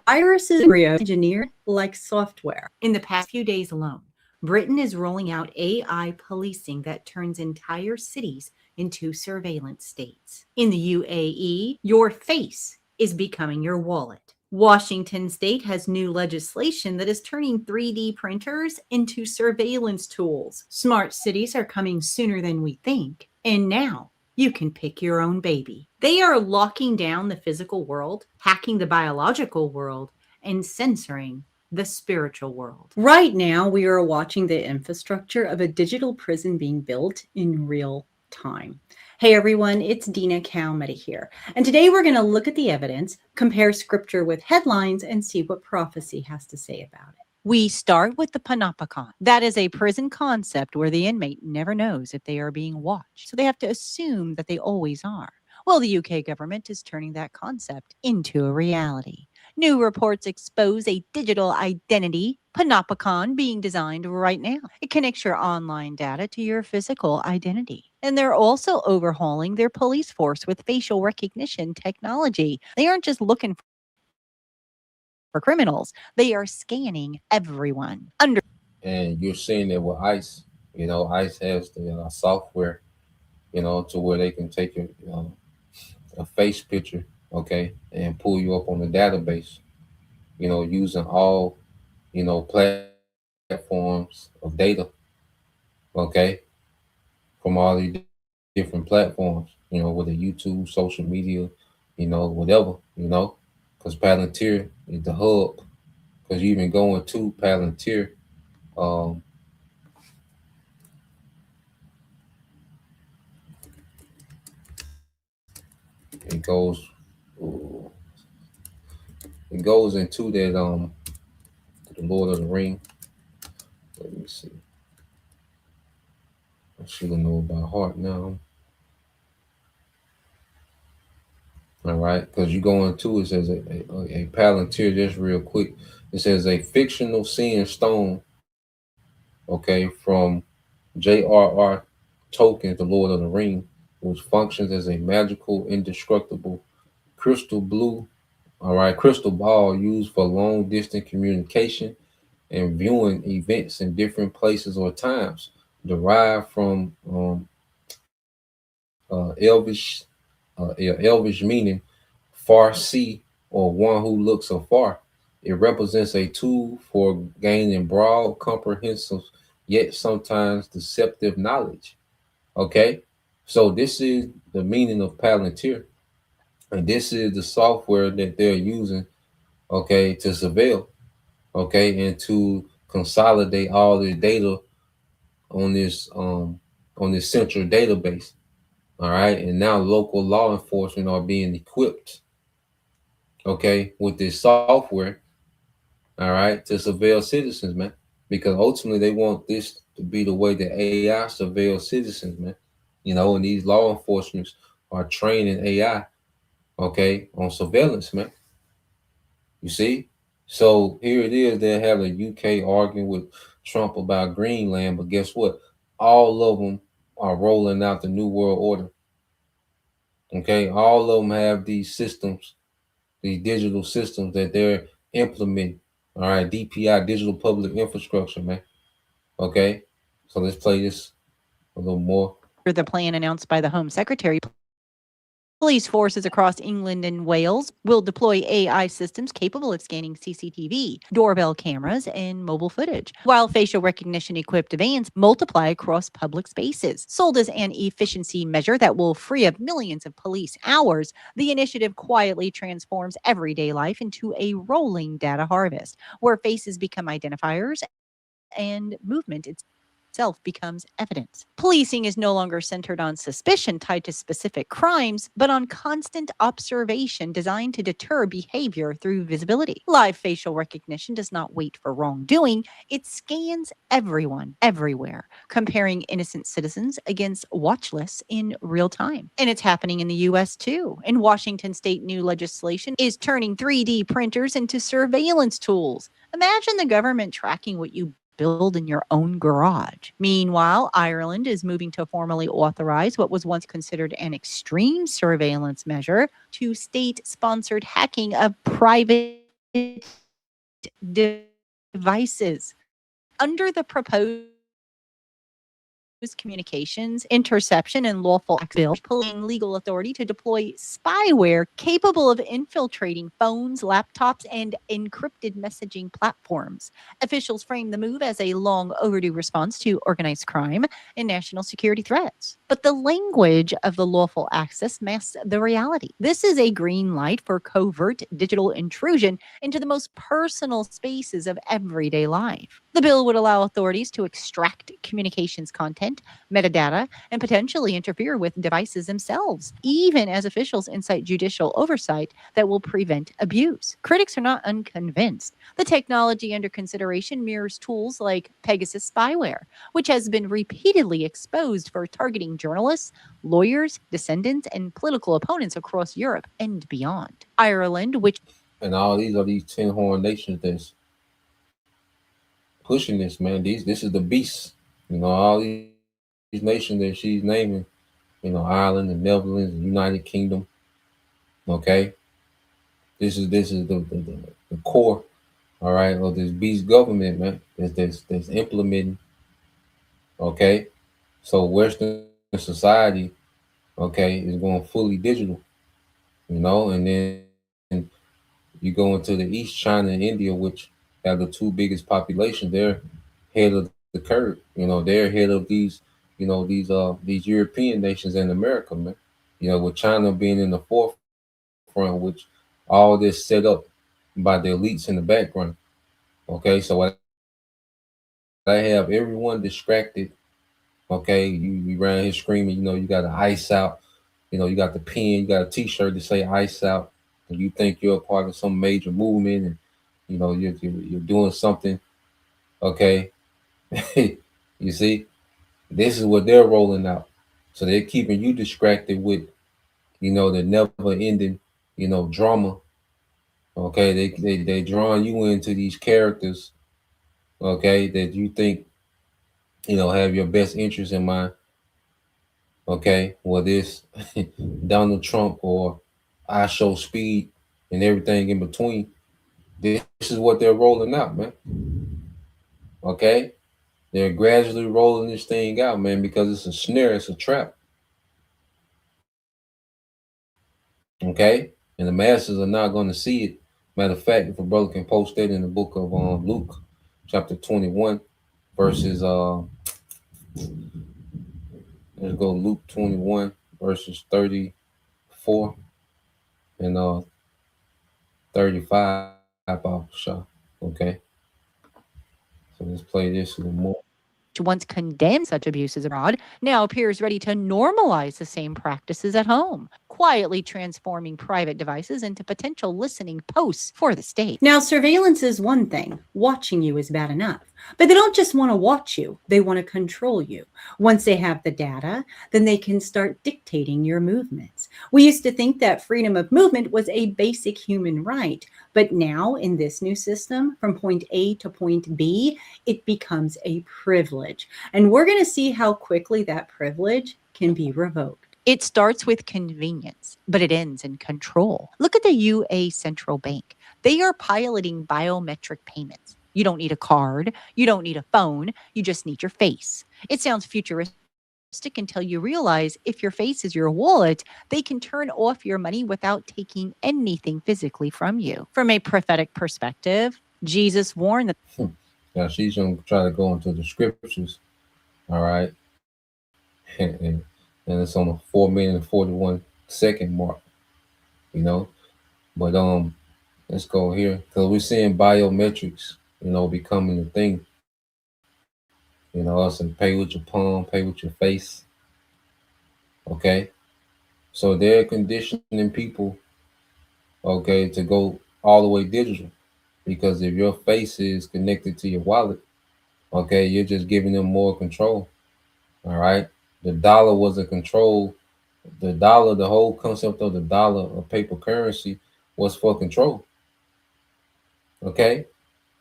Viruses engineered like software. In the past few days alone, Britain is rolling out AI policing that turns entire cities into surveillance states. In the UAE, your face is becoming your wallet. Washington state has new legislation that is turning 3D printers into surveillance tools. Smart cities are coming sooner than we think. And now you can pick your own baby. They are locking down the physical world, hacking the biological world, and censoring the spiritual world. Right now, we are watching the infrastructure of a digital prison being built in real time. Hey everyone, it's Dina Kalmety here. And today we're going to look at the evidence, compare scripture with headlines, and see what prophecy has to say about it. We start with the Panopticon. That is a prison concept where the inmate never knows if they are being watched. So they have to assume that they always are. Well, the UK government is turning that concept into a reality. New reports expose a digital identity, Panopticon, being designed right now. It connects your online data to your physical identity. And they're also overhauling their police force with facial recognition technology. They aren't just looking for criminals. They are scanning everyone. And you're seeing it with ICE. You know, ICE has the software, you know, to where they can take your, a face picture, okay, and pull you up on the database, you know, using all, you know, platforms of data, okay, from all these different platforms, you know, whether YouTube, social media, you know, whatever, you know, because Palantir is the hub. Because you even going to Palantir, it goes into that the Lord of the Ring. Let me see. I should have known by heart now. All right, because you go into it says a Palantir, just real quick. It says a fictional seeing stone, okay, from J.R.R. Tolkien, The Lord of the Ring, which functions as a magical, indestructible crystal blue, all right, crystal ball used for long distance communication and viewing events in different places or times, derived from Elvish meaning far see or one who looks afar. It represents a tool for gaining broad, comprehensive, yet sometimes deceptive knowledge. Okay, so this is the meaning of Palantir, and this is the software that they're using, okay, to surveil, okay, and to consolidate all the data on this central database. All right, and now local law enforcement are being equipped, okay, with this software, all right, to surveil citizens, man, because ultimately they want this to be the way that AI surveils citizens, man, you know, and these law enforcements are training AI, okay, on surveillance, man. You see? So here it is, they have the UK arguing with Trump about Greenland, but guess what? All of them are rolling out the New World Order. Okay, all of them have these systems, these digital systems that they're implementing. All right, DPI, digital public infrastructure, man. Okay, so let's play this a little more. The plan announced by the Home Secretary. Police forces across England and Wales will deploy AI systems capable of scanning CCTV, doorbell cameras, and mobile footage, while facial recognition-equipped vans multiply across public spaces. Sold as an efficiency measure that will free up millions of police hours, the initiative quietly transforms everyday life into a rolling data harvest, where faces become identifiers and movement itself becomes evidence. Policing is no longer centered on suspicion tied to specific crimes, but on constant observation designed to deter behavior through visibility. Live facial recognition does not wait for wrongdoing. It scans everyone, everywhere, comparing innocent citizens against watch lists in real time. And it's happening in the U.S. too. In Washington state, new legislation is turning 3D printers into surveillance tools. Imagine the government tracking what you build in your own garage. Meanwhile, Ireland is moving to formally authorize what was once considered an extreme surveillance measure to state-sponsored hacking of private devices. Under the proposed communications, interception, and lawful access bill, pulling legal authority to deploy spyware capable of infiltrating phones, laptops, and encrypted messaging platforms. Officials frame the move as a long overdue response to organized crime and national security threats. But the language of the lawful access masks the reality. This is a green light for covert digital intrusion into the most personal spaces of everyday life. The bill would allow authorities to extract communications content, metadata, and potentially interfere with devices themselves, even as officials incite judicial oversight that will prevent abuse. Critics are not unconvinced. The technology under consideration mirrors tools like Pegasus spyware, which has been repeatedly exposed for targeting journalists, lawyers, descendants, and political opponents across Europe and beyond. Ireland, which And all these are these 10 horn nations that's pushing this, man. This is the beast. You know, all these nations that she's naming, you know, Ireland, the Netherlands, the United Kingdom. Okay. This is the core, all right, of this beast government, man, that's implementing. Okay. So Western society, okay, is going fully digital, you know, and then you go into the East, China and India, which have the two biggest populations. They're head of the curve. You know, they're ahead of these, you know, these European nations and America, man. You know, with China being in the forefront, which all this set up by the elites in the background. Okay, so I have everyone distracted. Okay, you around here screaming, you know, you got the ice out, you know, you got the pen, you got a t-shirt to say ice out, and you think you're a part of some major movement, and you know you're doing something. Okay, you see, this is what they're rolling out. So they're keeping you distracted with, you know, the never-ending, you know, drama. Okay, they drawing you into these characters, okay, that you think, you know, have your best interest in mind. Okay, well, this Donald Trump or I Show Speed and everything in between. This is what they're rolling out, man. Okay, they're gradually rolling this thing out, man, because it's a snare, it's a trap. Okay, and the masses are not going to see it. Matter of fact, if a brother can post that in the book of Luke, chapter 21, verses let's go Luke 21 verses 34 and 35 about Shah. Okay, so let's play this a little more. once condemned such abuses abroad, now appears ready to normalize the same practices at home, quietly transforming private devices into potential listening posts for the state. Now, surveillance is one thing. Watching you is bad enough. But they don't just want to watch you. They want to control you. Once they have the data, then they can start dictating your movements. We used to think that freedom of movement was a basic human right. But now, in this new system, from point A to point B, it becomes a privilege. And we're going to see how quickly that privilege can be revoked. It starts with convenience, but it ends in control. Look at the UA Central Bank. They are piloting biometric payments. You don't need a card. You don't need a phone. You just need your face. It sounds futuristic until you realize if your face is your wallet, they can turn off your money without taking anything physically from you. From a prophetic perspective, Jesus warned that. Now she's going to try to go into the scriptures. All right. And it's on the 4 minute and 41 second mark, you know. But let's go here because we're seeing biometrics, you know, becoming a thing. You know, us and pay with your palm, pay with your face. Okay. So they're conditioning people, okay, to go all the way digital. Because if your face is connected to your wallet, okay, you're just giving them more control. All right. The dollar was a control. The dollar, the whole concept of the dollar of paper currency was for control. Okay.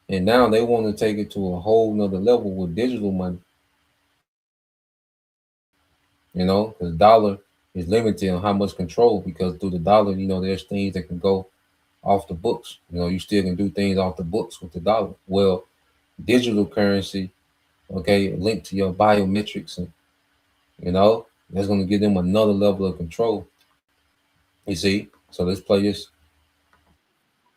And now they want to take it to a whole nother level with digital money. You know, because dollar is limited on how much control, because through the dollar, you know, there's things that can go off the books. You know, you still can do things off the books with the dollar. Well, digital currency, okay, linked to your biometrics and You know, that's going to give them another level of control. You see? So let's play this.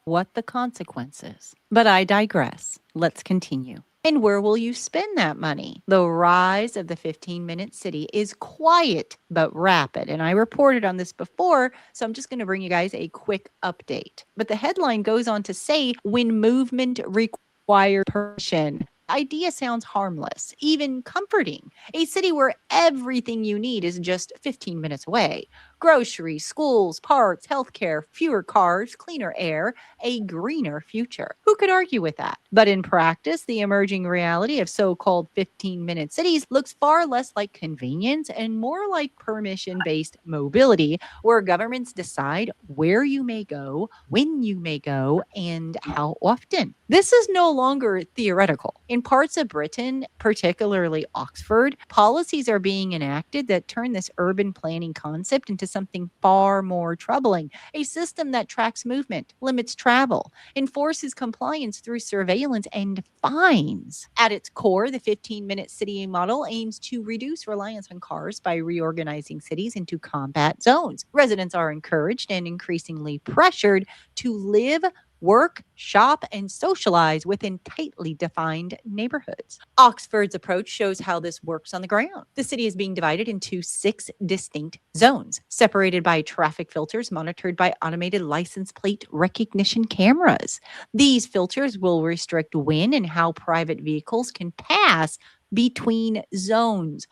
What the consequences. But I digress. Let's continue. And where will you spend that money? The rise of the 15-minute city is quiet but rapid. And I reported on this before, so I'm just going to bring you guys a quick update. But the headline goes on to say, when movement requires permission. Idea sounds harmless, even comforting. A city where everything you need is just 15 minutes away. Groceries, schools, parks, healthcare, fewer cars, cleaner air, a greener future. Who could argue with that? But in practice, the emerging reality of so-called 15-minute cities looks far less like convenience and more like permission-based mobility, where governments decide where you may go, when you may go, and how often. This is no longer theoretical. In parts of Britain, particularly Oxford, policies are being enacted that turn this urban planning concept into something far more troubling. A system that tracks movement, limits travel, enforces compliance through surveillance and fines. At its core, the 15-minute city model aims to reduce reliance on cars by reorganizing cities into combat zones. Residents are encouraged and increasingly pressured to live, work, shop, and socialize within tightly defined neighborhoods. Oxford's approach shows how this works on the ground. The city is being divided into 6 distinct zones, separated by traffic filters monitored by automated license plate recognition cameras. These filters will restrict when and how private vehicles can pass between zones.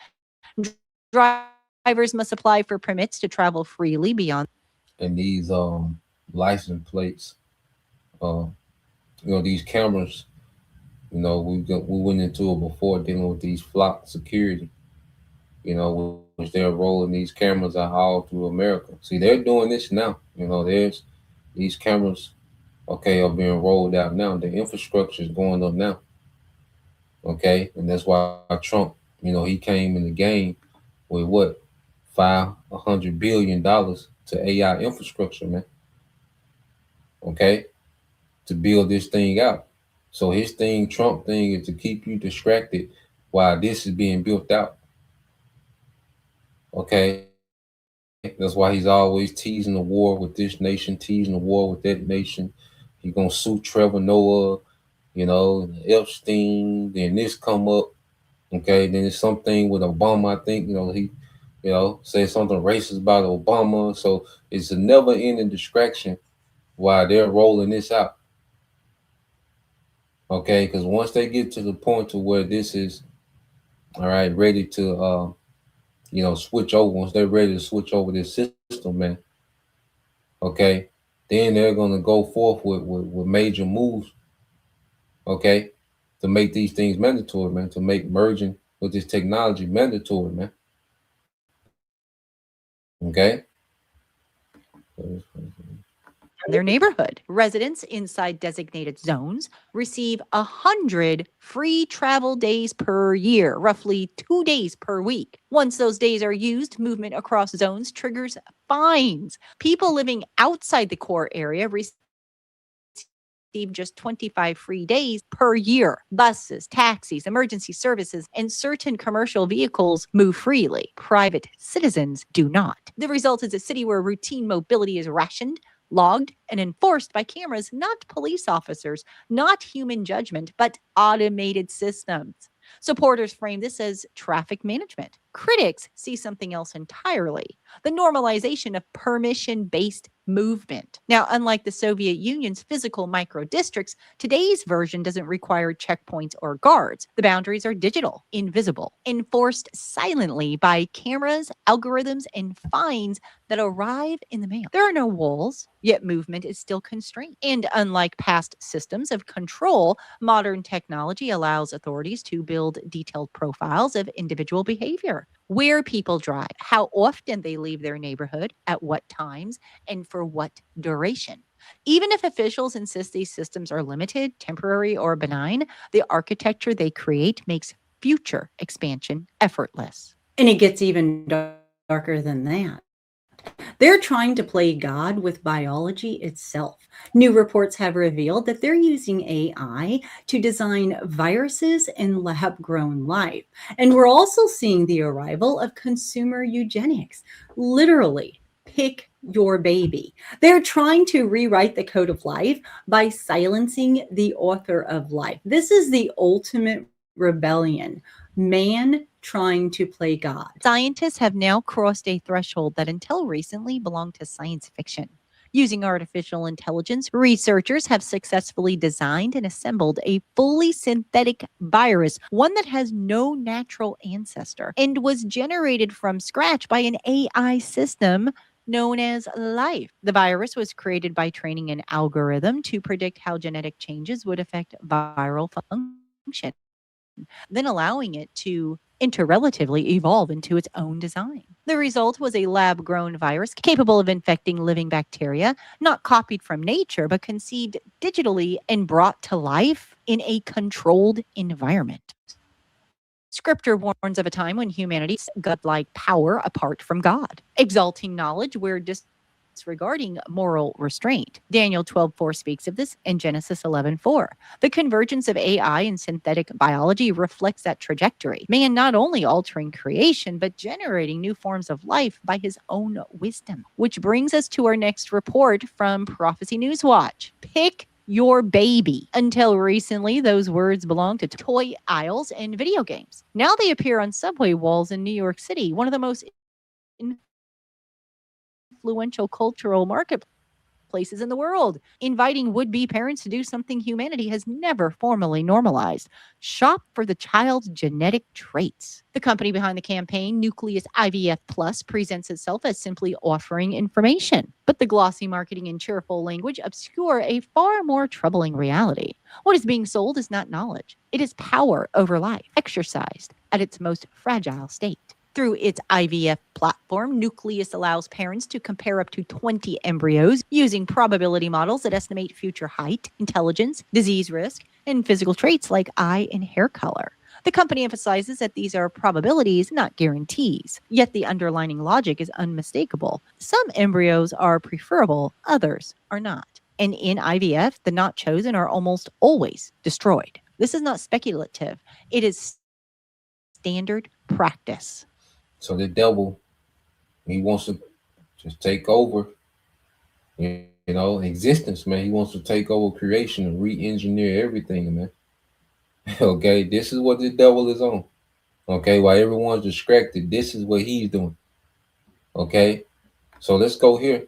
Drivers must apply for permits to travel freely beyond. And these license plates, these cameras, we went into it before dealing with these flock security, which they're rolling these cameras out all through America. See, they're doing this now. There's these cameras, are being rolled out now. The infrastructure is going up now. And that's why Trump, he came in the game with what? $100 billion to AI infrastructure, man. To build this thing out. So his Trump thing, is to keep you distracted while this is being built out. That's why he's always teasing the war with this nation, teasing the war with that nation. He's gonna sue Trevor Noah, Epstein, then this come up. Then it's something with Obama, I think, he said something racist about Obama. So it's a never-ending distraction while they're rolling this out. Because once they get to the point to where this is ready to switch over, once they're ready to switch over this system, man, then they're gonna go forth with major moves, to make these things mandatory, man, to make merging with this technology mandatory, man. Their neighborhood. Residents inside designated zones receive 100 free travel days per year, roughly 2 days per week. Once those days are used, movement across zones triggers fines. People living outside the core area receive just 25 free days per year. Buses, taxis, emergency services, and certain commercial vehicles move freely. Private citizens do not. The result is a city where routine mobility is rationed, logged, and enforced by cameras, not police officers, not human judgment, but automated systems. Supporters frame this as traffic management. Critics see something else entirely: the normalization of permission-based movement. Now, unlike the Soviet Union's physical micro-districts, today's version doesn't require checkpoints or guards. The boundaries are digital, invisible, enforced silently by cameras, algorithms, and fines that arrive in the mail. There are no walls, yet movement is still constrained. And unlike past systems of control, modern technology allows authorities to build detailed profiles of individual behavior. Where people drive, how often they leave their neighborhood, at what times, and for what duration. Even if officials insist these systems are limited, temporary, or benign, the architecture they create makes future expansion effortless. And it gets even darker than that. They're trying to play God with biology itself. New reports have revealed that they're using AI to design viruses in lab grown life. And we're also seeing the arrival of consumer eugenics. Literally, pick your baby. They're trying to rewrite the code of life by silencing the author of life. This is the ultimate rebellion. Man trying to play God. Scientists have now crossed a threshold that until recently belonged to science fiction. Using artificial intelligence, researchers have successfully designed and assembled a fully synthetic virus, one that has no natural ancestor and was generated from scratch by an AI system known as Life. The virus was created by training an algorithm to predict how genetic changes would affect viral function, then allowing it to interrelatively evolve into its own design. The result was a lab-grown virus capable of infecting living bacteria, not copied from nature, but conceived digitally and brought to life in a controlled environment. Scripture warns of a time when humanity's godlike power apart from God, exalting knowledge where disregarding moral restraint. Daniel 12:4 speaks of this, and Genesis 11:4. The convergence of AI and synthetic biology reflects that trajectory. Man not only altering creation, but generating new forms of life by his own wisdom. Which brings us to our next report from Prophecy Newswatch. Pick your baby. Until recently, those words belonged to toy aisles and video games. Now they appear on subway walls in New York City, one of the most influential cultural marketplaces in the world, inviting would-be parents to do something humanity has never formally normalized: shop for the child's genetic traits. The company behind the campaign, Nucleus IVF Plus, presents itself as simply offering information, but the glossy marketing and cheerful language obscure a far more troubling reality. What is being sold is not knowledge. It is power over life, exercised at its most fragile state. Through its IVF platform, Nucleus allows parents to compare up to 20 embryos using probability models that estimate future height, intelligence, disease risk, and physical traits like eye and hair color. The company emphasizes that these are probabilities, not guarantees, yet the underlying logic is unmistakable. Some embryos are preferable, others are not. And in IVF, the not chosen are almost always destroyed. This is not speculative. It is standard practice. So the devil, he wants to just take over, you know, existence, man. He wants to take over creation and re-engineer everything, man. Okay, this is what the devil is on. Okay, while everyone's distracted, this is what he's doing. Okay, so let's go here.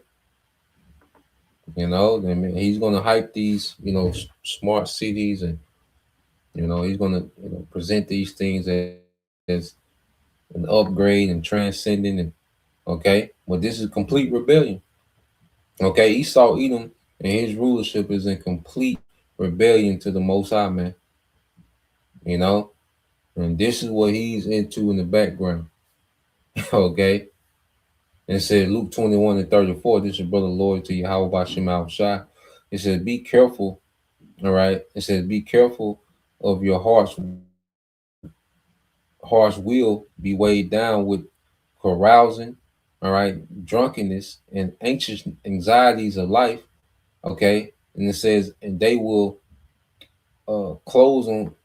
You know, I mean, he's going to hype these, you know, smart cities, and, you know, he's going to, you know, present these things as an upgrade and transcending, and okay, but this is complete rebellion. Okay, Esau, Edom, and his rulership is in complete rebellion to the Most High, man. You know, and this is what he's into in the background. Okay, and it said Luke 21:34. This is brother Lord to Yahweh Bashim Al-Shai. It says, be careful. All right, it says, be careful of your hearts will be weighed down with carousing, all right, drunkenness, and anxious anxieties of life. Okay, and it says, and they will close on.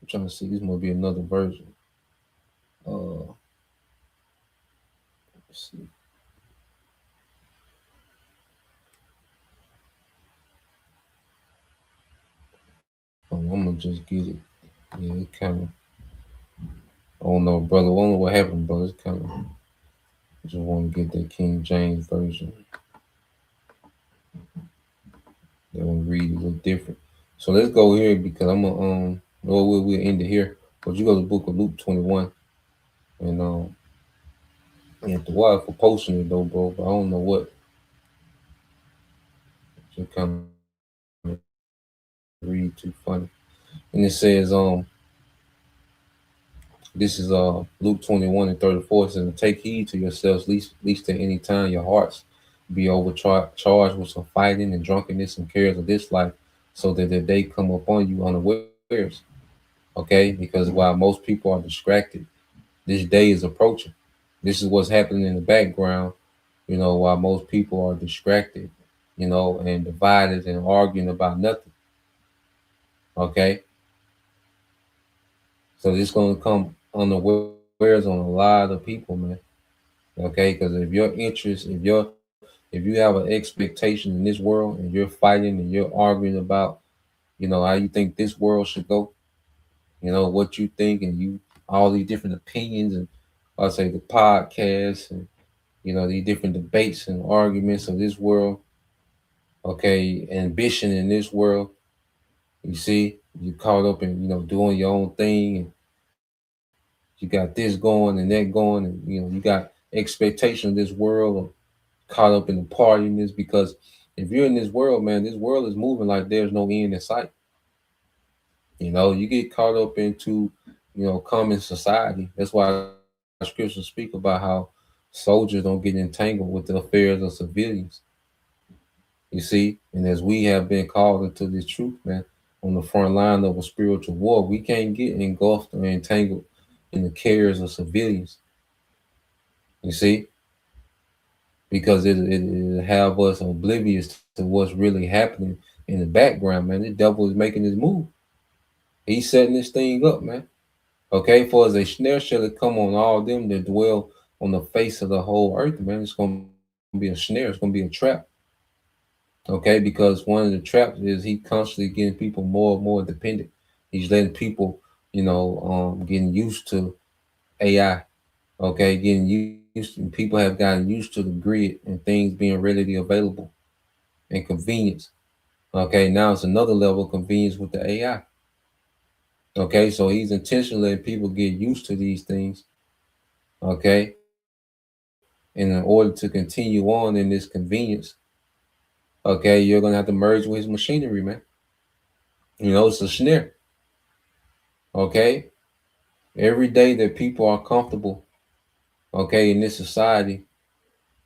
I'm trying to see. This might be another version. Let's see. I'm gonna just get it. Yeah, it kind of. I don't know, brother. I don't know what happened, brother. It's kind of. I just want to get that King James version. That one read a little different. So let's go here, because I'm gonna we'll end it here. But you go to the book of Luke 21, and and the wife for posting it though, bro. But I don't know what. Just kind of read too funny. And it says, this is Luke 21:34. It says, take heed to yourselves, least at any time your hearts be overcharged with some fighting and drunkenness and cares of this life, so that the day come upon you unawares. Okay, because while most people are distracted, this day is approaching. This is what's happening in the background, you know, while most people are distracted, you know, and divided and arguing about nothing. Okay. So it's going to come unawares on a lot of people, man. Okay. Because if your interest, if you have an expectation in this world and you're fighting and you're arguing about, you know, how you think this world should go, you know, what you think, and you all these different opinions, and I'll say the podcasts, and you know, these different debates and arguments of this world, okay, ambition in this world, you see, you caught up in, you know, doing your own thing, and you got this going and that going, and you know, you got expectation of this world, or caught up in the partiness, because if you're in this world, man, this world is moving like there's no end in sight. You know, you get caught up into, you know, common society. That's why scriptures speak about how soldiers don't get entangled with the affairs of civilians. You see, and as we have been called into this truth, man, on the front line of a spiritual war, we can't get engulfed or entangled in the cares of civilians. You see, because it have us oblivious to what's really happening in the background, man. The devil is making his move. He's setting this thing up, man. Okay, for as a snare shall it come on all them that dwell on the face of the whole earth, man. It's going to be a snare. It's going to be a trap. Okay, because one of the traps is he constantly getting people more and more dependent. He's letting people, you know, getting used to AI. Okay, getting used to, people have gotten used to the grid and things being readily available and convenience. Okay, now it's another level of convenience with the AI. Okay, so he's intentionally letting people get used to these things. Okay, and in order to continue on in this convenience, okay, you're gonna have to merge with his machinery, man. You know, it's a snare. Okay, every day that people are comfortable, okay, in this society,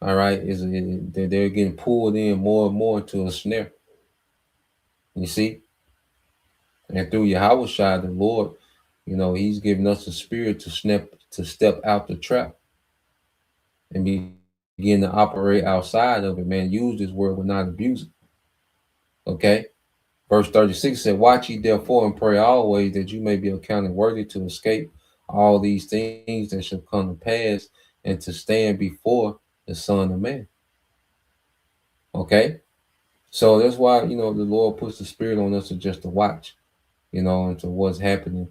all right, they're getting pulled in more and more to a snare. You see, and through Yahushua, the Lord, you know, he's giving us the spirit to step out the trap and begin to operate outside of it, man. Use this word but not abuse it. Okay. Verse 36 said, watch ye therefore and pray always that you may be accounted worthy to escape all these things that shall come to pass and to stand before the Son of Man. Okay. So that's why, you know, the Lord puts the spirit on us to watch, you know, into what's happening,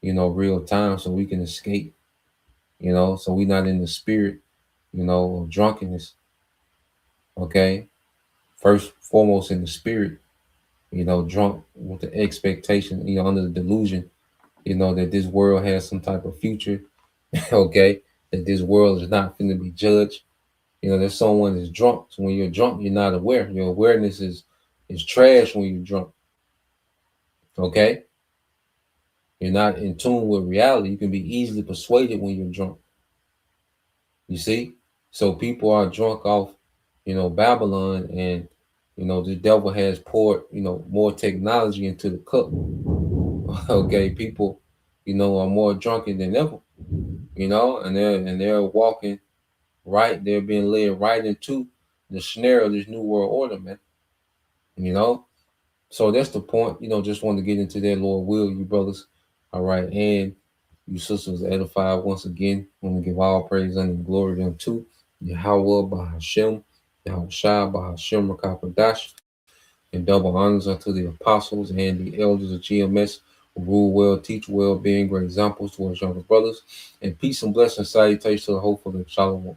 you know, real time, so we can escape, you know, so we're not in the spirit, you know, of drunkenness. Okay. First, foremost in the spirit, you know, drunk with the expectation, you know, under the delusion, you know, that this world has some type of future. Okay. That this world is not going to be judged. You know, there's someone that's drunk. So when you're drunk, you're not aware. Your awareness is trash when you're drunk. Okay. You're not in tune with reality. You can be easily persuaded when you're drunk. You see? So people are drunk off, you know, Babylon, and, you know, the devil has poured, you know, more technology into the cup. Okay. People, you know, are more drunken than ever, you know, and they're walking right. They're being led right into the snare of this new world order, man. You know? So that's the point. You know, just want to get into that, Lord will, you brothers. All right. And you sisters edified once again. Want to give all praise and glory to them too. Yahweh Bahashem, Yahushua Bahashem Rakapadash, and double honors unto the apostles and the elders of GMS who rule well, teach well, being great examples towards younger brothers. And peace and blessing salutations to the hopeful and Shalom.